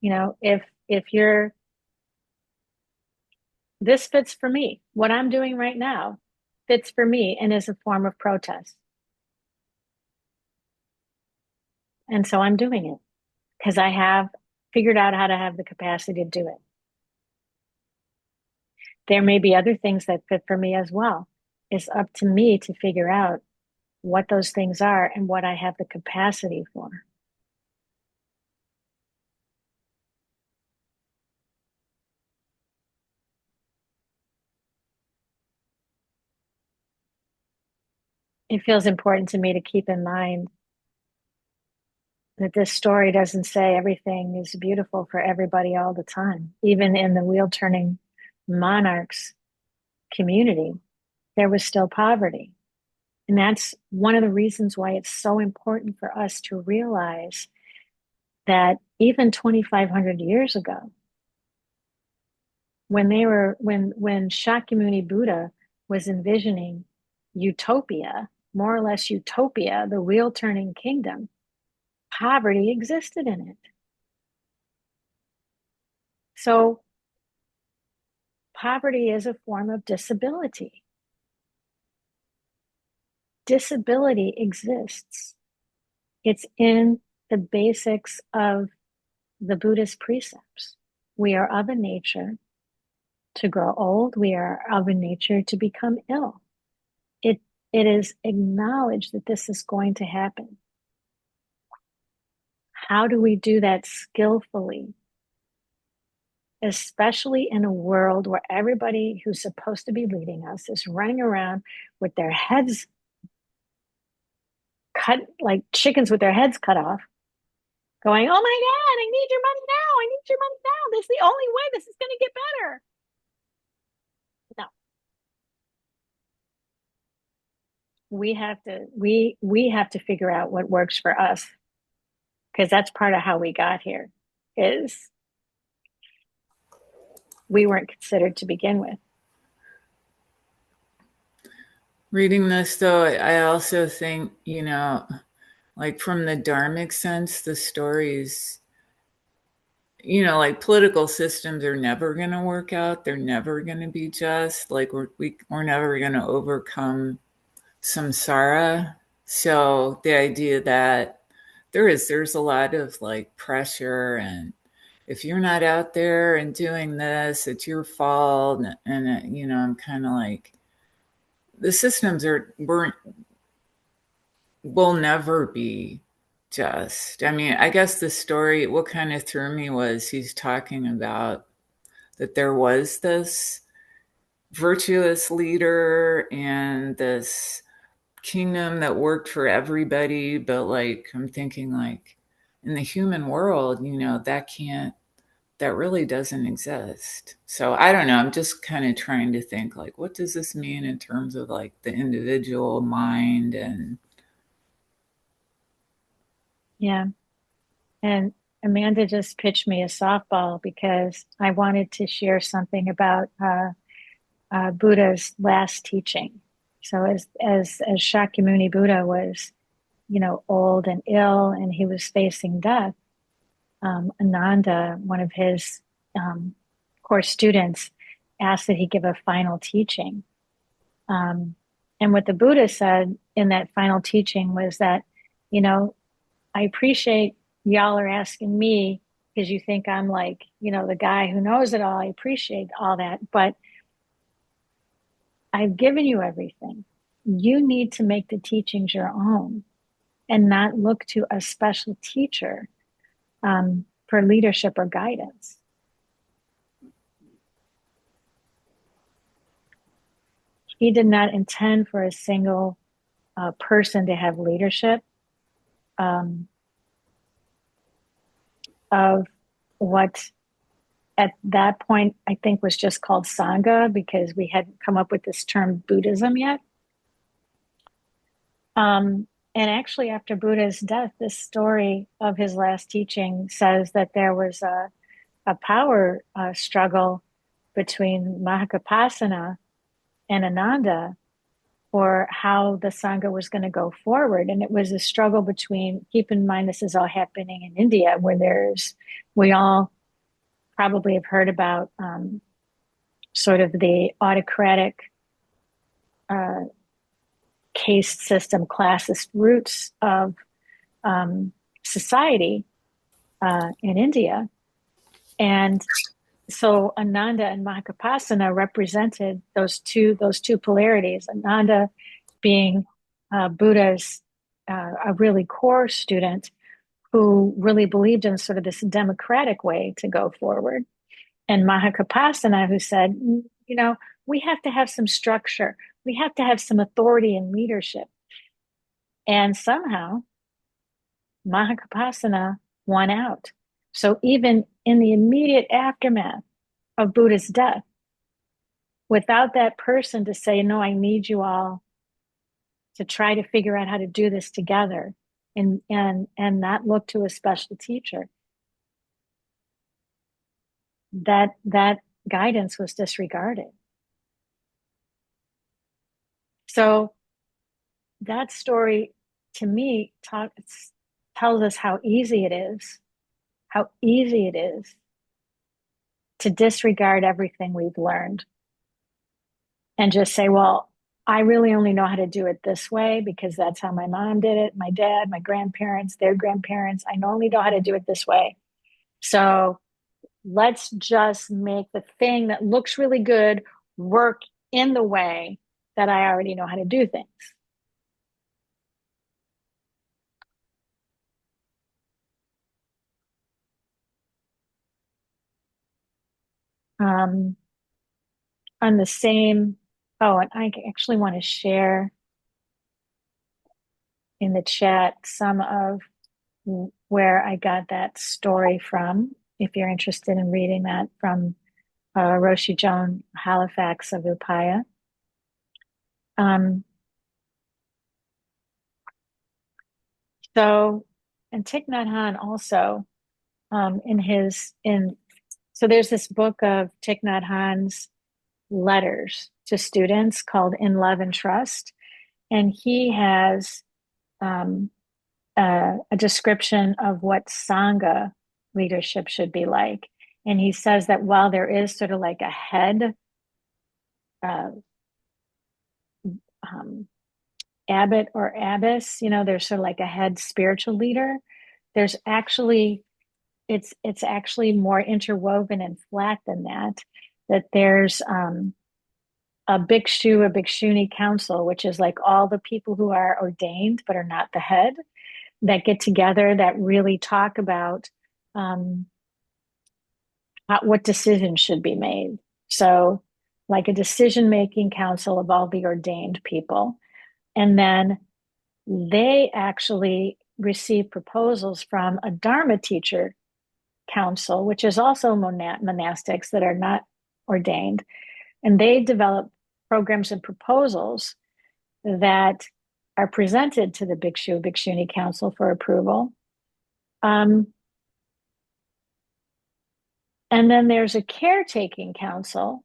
If you're, this fits for me, what I'm doing right now fits for me and is a form of protest. And so I'm doing it because I have figured out how to have the capacity to do it. There may be other things that fit for me as well. It's up to me to figure out what those things are and what I have the capacity for. It feels important to me to keep in mind that this story doesn't say everything is beautiful for everybody all the time. Even in the wheel turning monarchs community, there was still poverty. And that's one of the reasons why it's so important for us to realize that even 2,500 years ago, when Shakyamuni Buddha was envisioning utopia, more or less utopia, the wheel turning kingdom, poverty existed in it. So poverty is a form of disability. Disability exists. It's in the basics of the Buddhist precepts. We are of a nature to grow old. We are of a nature to become ill. It is acknowledged that this is going to happen. How do we do that skillfully? Especially in a world where everybody who's supposed to be leading us is running around with their heads cut, like chickens with their heads cut off, going, oh my God, I need your money now. I need your money now. This is the only way this is going to get better. No. We have to figure out what works for us, because that's part of how we got here, is we weren't considered to begin with. Reading this, though, I also think, like from the Dharmic sense, the stories, like political systems are never going to work out. They're never going to be just. Like we're never going to overcome samsara. So the idea that there's a lot of like pressure, and if you're not out there and doing this, it's your fault. And I'm kind of like, the systems will never be just. I mean, I guess the story, what kind of threw me was he's talking about that there was this virtuous leader and this kingdom that worked for everybody, but like I'm thinking like in the human world, that really doesn't exist. So I don't know, I'm just kind of trying to think like, what does this mean in terms of like the individual mind? And Yeah. And Amanda just pitched me a softball because I wanted to share something about Buddha's last teaching. So as Shakyamuni Buddha was, old and ill, and he was facing death, Ananda, one of his core students, asked that he give a final teaching. And what the Buddha said in that final teaching was that, I appreciate y'all are asking me because you think I'm like, the guy who knows it all. I appreciate all that, but I've given you everything. You need to make the teachings your own and not look to a special teacher for leadership or guidance. He did not intend for a single person to have leadership of what at that point I think was just called Sangha, because we hadn't come up with this term Buddhism yet. And actually after Buddha's death, this story of his last teaching says that there was a power struggle between Mahakappasana and Ananda for how the Sangha was going to go forward. And it was a struggle between, keep in mind, this is all happening in India, where we all probably have heard about sort of the autocratic caste system, classist roots of society in India. And so Ananda and Mahakappasana represented those two polarities. Ananda being Buddha's a really core student who really believed in sort of this democratic way to go forward, and Mahakappasana, who said, we have to have some structure, we have to have some authority and leadership. And somehow Mahakapasana won out. So even in the immediate aftermath of Buddha's death, without that person to say, no, I need you all to try to figure out how to do this together and not look to a special teacher, that guidance was disregarded. So that story, to me, tells us how easy it is to disregard everything we've learned and just say, well, I really only know how to do it this way because that's how my mom did it, my dad, my grandparents, their grandparents. I only know how to do it this way. So let's just make the thing that looks really good work in the way that I already know how to do things. On the same, and I actually want to share in the chat some of where I got that story from, if you're interested in reading that, from Roshi Joan Halifax of Upaya. So, and Thich Nhat Hanh also, so there's this book of Thich Nhat Hanh's letters to students called In Love and Trust. And he has a description of what Sangha leadership should be like. And he says that while there is sort of like a head abbot or abbess, there's sort of like a head spiritual leader. There's actually, it's actually more interwoven and flat than that there's a bhikshu, a bhikshuni council, which is like all the people who are ordained but are not the head, that get together, that really talk about what decisions should be made. So like a decision-making council of all the ordained people. And then they actually receive proposals from a Dharma teacher council, which is also monastics that are not ordained. And they develop programs and proposals that are presented to the Bhikshu, Bhikshuni Council for approval. And then there's a caretaking council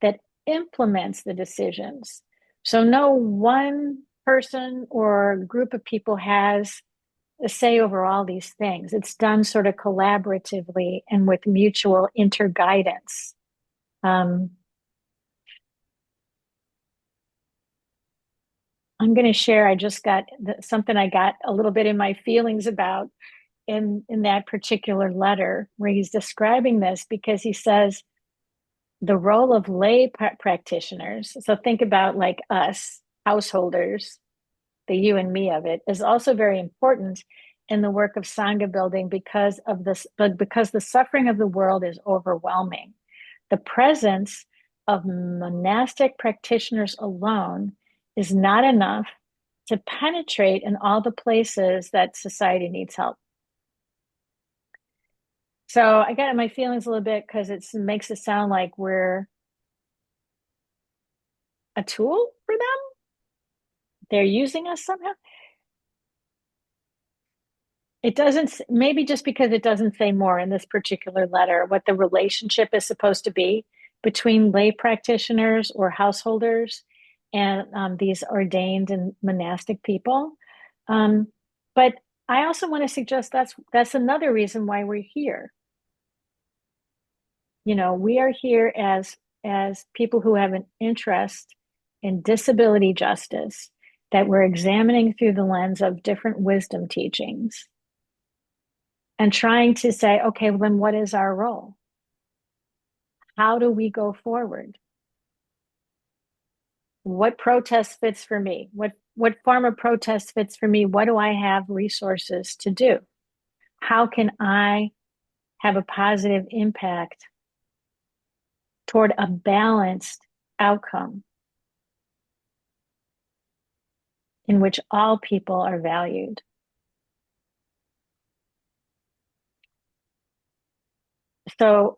that implements the decisions. So no one person or group of people has a say over all these things. It's done sort of collaboratively and with mutual interguidance. I'm going to share, I just got something I got a little bit in my feelings about in that particular letter where he's describing this, because he says the role of lay practitioners, so think about like us, householders, the you and me of it, is also very important in the work of Sangha building because the suffering of the world is overwhelming. The presence of monastic practitioners alone is not enough to penetrate in all the places that society needs help. So I got in my feelings a little bit because it makes it sound like we're a tool for them. They're using us somehow. It doesn't, maybe just because it doesn't say more in this particular letter, what the relationship is supposed to be between lay practitioners or householders and these ordained and monastic people. But I also want to suggest that's another reason why we're here. We are here as people who have an interest in disability justice, that we're examining through the lens of different wisdom teachings and trying to say, okay, well, then what is our role? How do we go forward? What protest fits for me? What form of protest fits for me? What do I have resources to do? How can I have a positive impact toward a balanced outcome in which all people are valued? So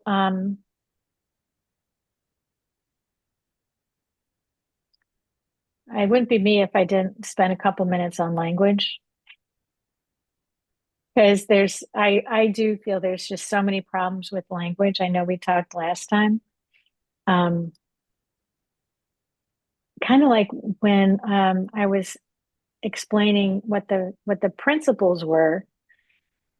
it wouldn't be me if I didn't spend a couple minutes on language, because I do feel there's just so many problems with language. I know we talked last time. Um, Kind of like when I was explaining what the principles were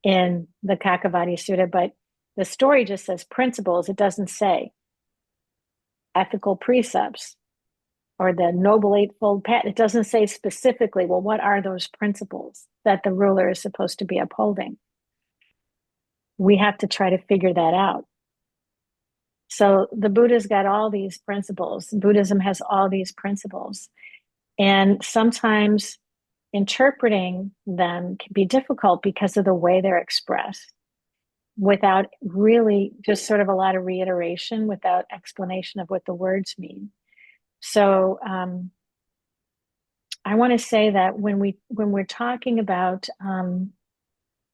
in the Kakavati Sutta, but the story just says principles. It doesn't say ethical precepts or the Noble Eightfold Path. It doesn't say specifically, well, what are those principles that the ruler is supposed to be upholding? We have to try to figure that out. So the Buddha's got all these principles. Buddhism has all these principles. And sometimes interpreting them can be difficult because of the way they're expressed without really just sort of a lot of reiteration, without explanation of what the words mean. So I want to say that when we're talking about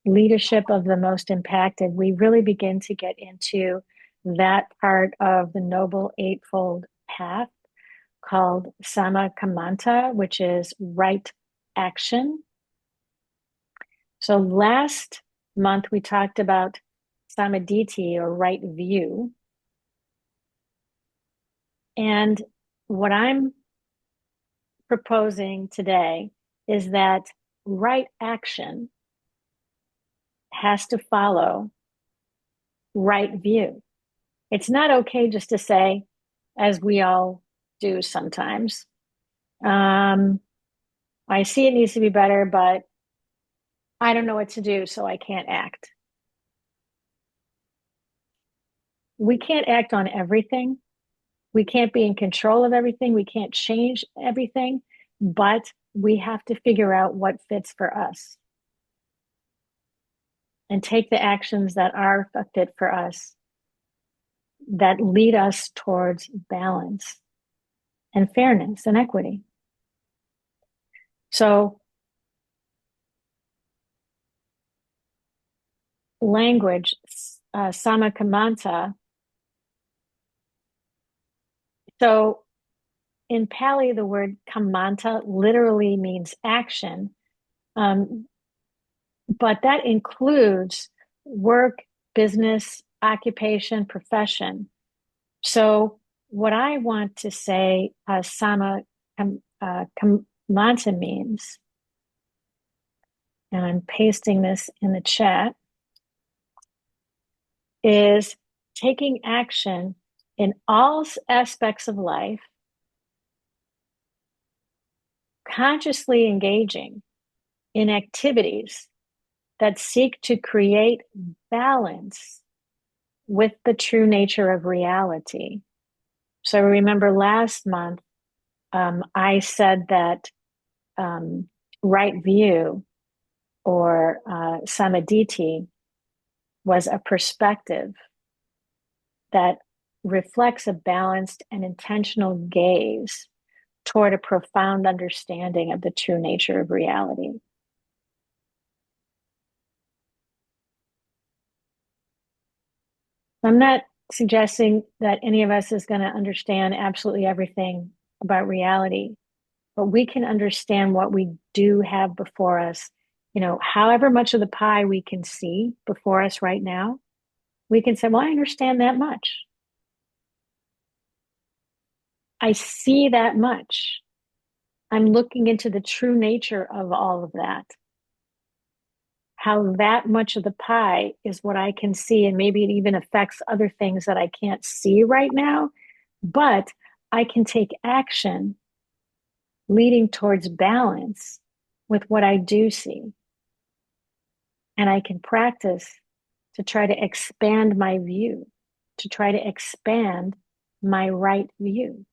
leadership of the most impacted, we really begin to get into that part of the Noble Eightfold Path called Samakamanta, which is right action. So last month we talked about Samaditi, or right view. And what I'm proposing today is that right action has to follow right view. It's not okay just to say, as we all do sometimes, I see it needs to be better, but I don't know what to do, so I can't act. We can't act on everything. We can't be in control of everything. We can't change everything, but we have to figure out what fits for us and take the actions that are a fit for us, that lead us towards balance and fairness and equity. So language, samakamanta. So in Pali, the word kamanta literally means action, but that includes work, business, occupation, profession. So what I want to say, kamanta means, and I'm pasting this in the chat, is taking action in all aspects of life, consciously engaging in activities that seek to create balance with the true nature of reality. So remember last month, I said that right view, or samaditi, was a perspective that reflects a balanced and intentional gaze toward a profound understanding of the true nature of reality. I'm not suggesting that any of us is going to understand absolutely everything about reality, but we can understand what we do have before us. You know, however much of the pie we can see before us right now, we can say, well, I understand that much. I see that much. I'm looking into the true nature of all of that. How that much of the pie is what I can see, and maybe it even affects other things that I can't see right now, but I can take action leading towards balance with what I do see. And I can practice to try to expand my view, to try to expand my right view,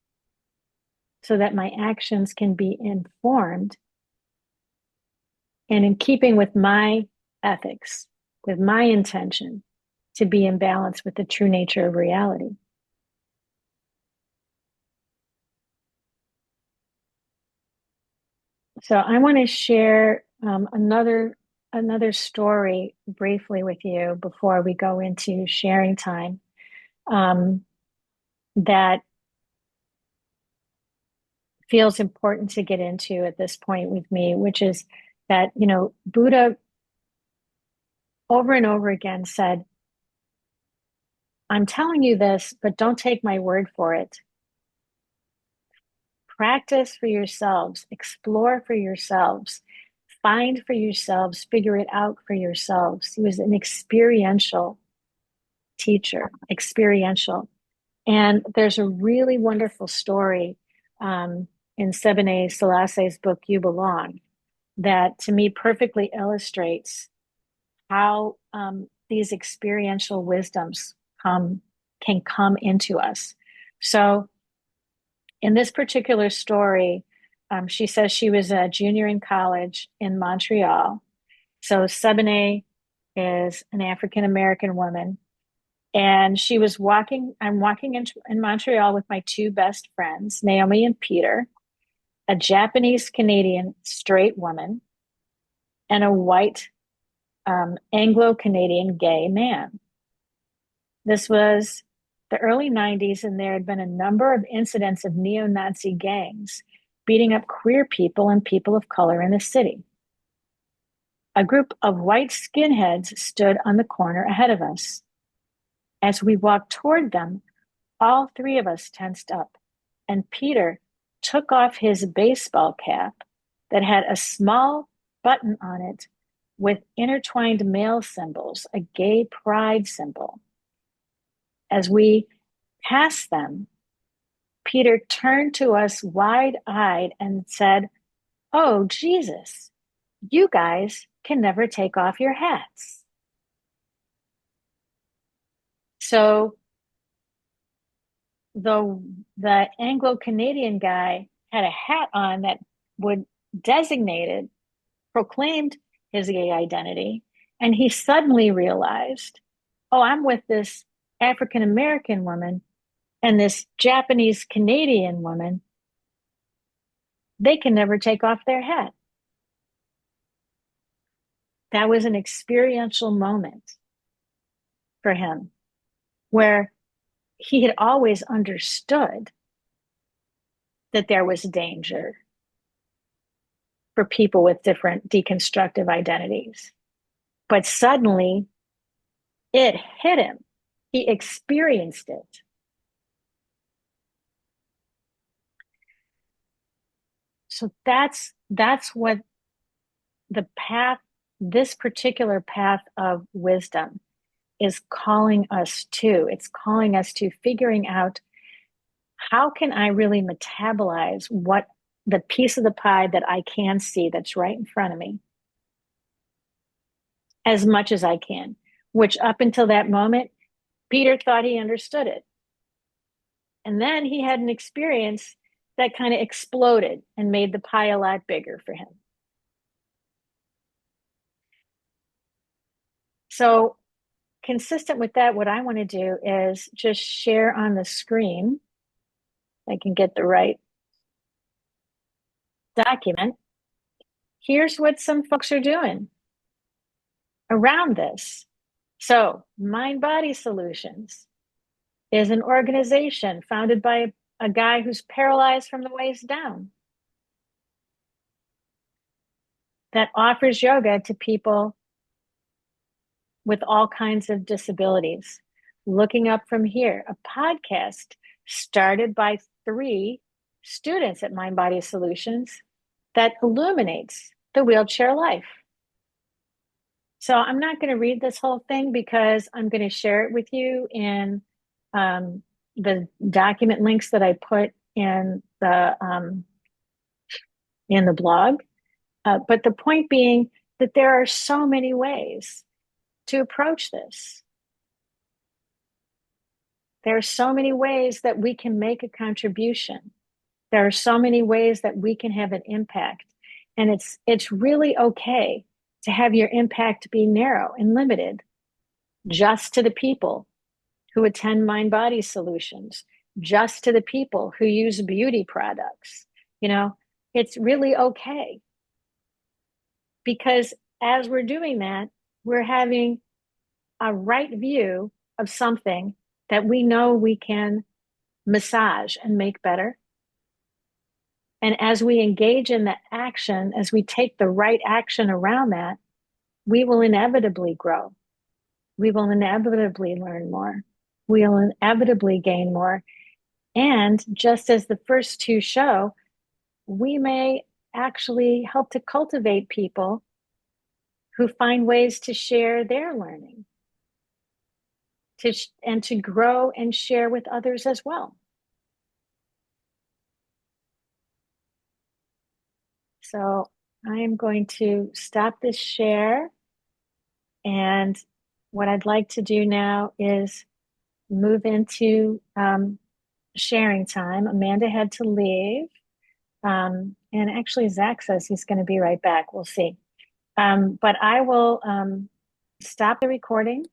so that my actions can be informed and in keeping with my ethics, with my intention to be in balance with the true nature of reality. So I want to share another another story briefly with you before we go into sharing time, that feels important to get into at this point with me, which is that, Buddha over and over again said, I'm telling you this, but don't take my word for it. Practice for yourselves, explore for yourselves, find for yourselves, figure it out for yourselves. He was an experiential teacher, experiential. And there's a really wonderful story in Sebene Selasse's book, You Belong, that to me perfectly illustrates how these experiential wisdoms can come into us. So in this particular story, she says she was a junior in college in Montreal. So Sebene is an African-American woman. And she was I'm walking in Montreal with my two best friends, Naomi and Peter, a Japanese Canadian straight woman, and a white Anglo-Canadian gay man. This was the early 90s, and there had been a number of incidents of neo-Nazi gangs beating up queer people and people of color in the city. A group of white skinheads stood on the corner ahead of us. As we walked toward them, all three of us tensed up, and Peter took off his baseball cap that had a small button on it with intertwined male symbols, a gay pride symbol. As we passed them, Peter turned to us wide-eyed and said, "Oh, Jesus, you guys can never take off your hats." So the Anglo-Canadian guy had a hat on that proclaimed his gay identity, and he suddenly realized, oh, I'm with this African-American woman and this Japanese Canadian woman. They can never take off their hat. That was an experiential moment for him where he had always understood that there was danger for people with different deconstructive identities. But suddenly it hit him. He experienced it. So that's what this particular path of wisdom is calling us to. It's calling us to figuring out, how can I really metabolize what the piece of the pie that I can see that's right in front of me as much as I can, which up until that moment, Peter thought he understood it. And then he had an experience that kind of exploded and made the pie a lot bigger for him. So consistent with that, what I want to do is just share on the screen. I can get the right document. Here's what some folks are doing around this. So Mind Body Solutions is an organization founded by a guy who's paralyzed from the waist down that offers yoga to people with all kinds of disabilities. Looking Up From Here, a podcast started by 3 students at Mind Body Solutions that illuminates the wheelchair life. So I'm not going to read this whole thing because I'm going to share it with you in the document links that I put in the blog. But the point being that there are so many ways to approach this. There are so many ways that we can make a contribution. There are so many ways that we can have an impact. And it's really okay to have your impact be narrow and limited just to the people who attend Mind Body Solutions, just to the people who use beauty products. It's really okay, because as we're doing that, we're having a right view of something that we know we can massage and make better. And as we engage in the action, as we take the right action around that, we will inevitably grow. We will inevitably learn more. We will inevitably gain more. And just as the first two show, we may actually help to cultivate people who find ways to share their learning and to grow and share with others as well. So I am going to stop this share. And what I'd like to do now is move into sharing time. Amanda had to leave. And actually, Zach says he's going to be right back. We'll see. But I will stop the recording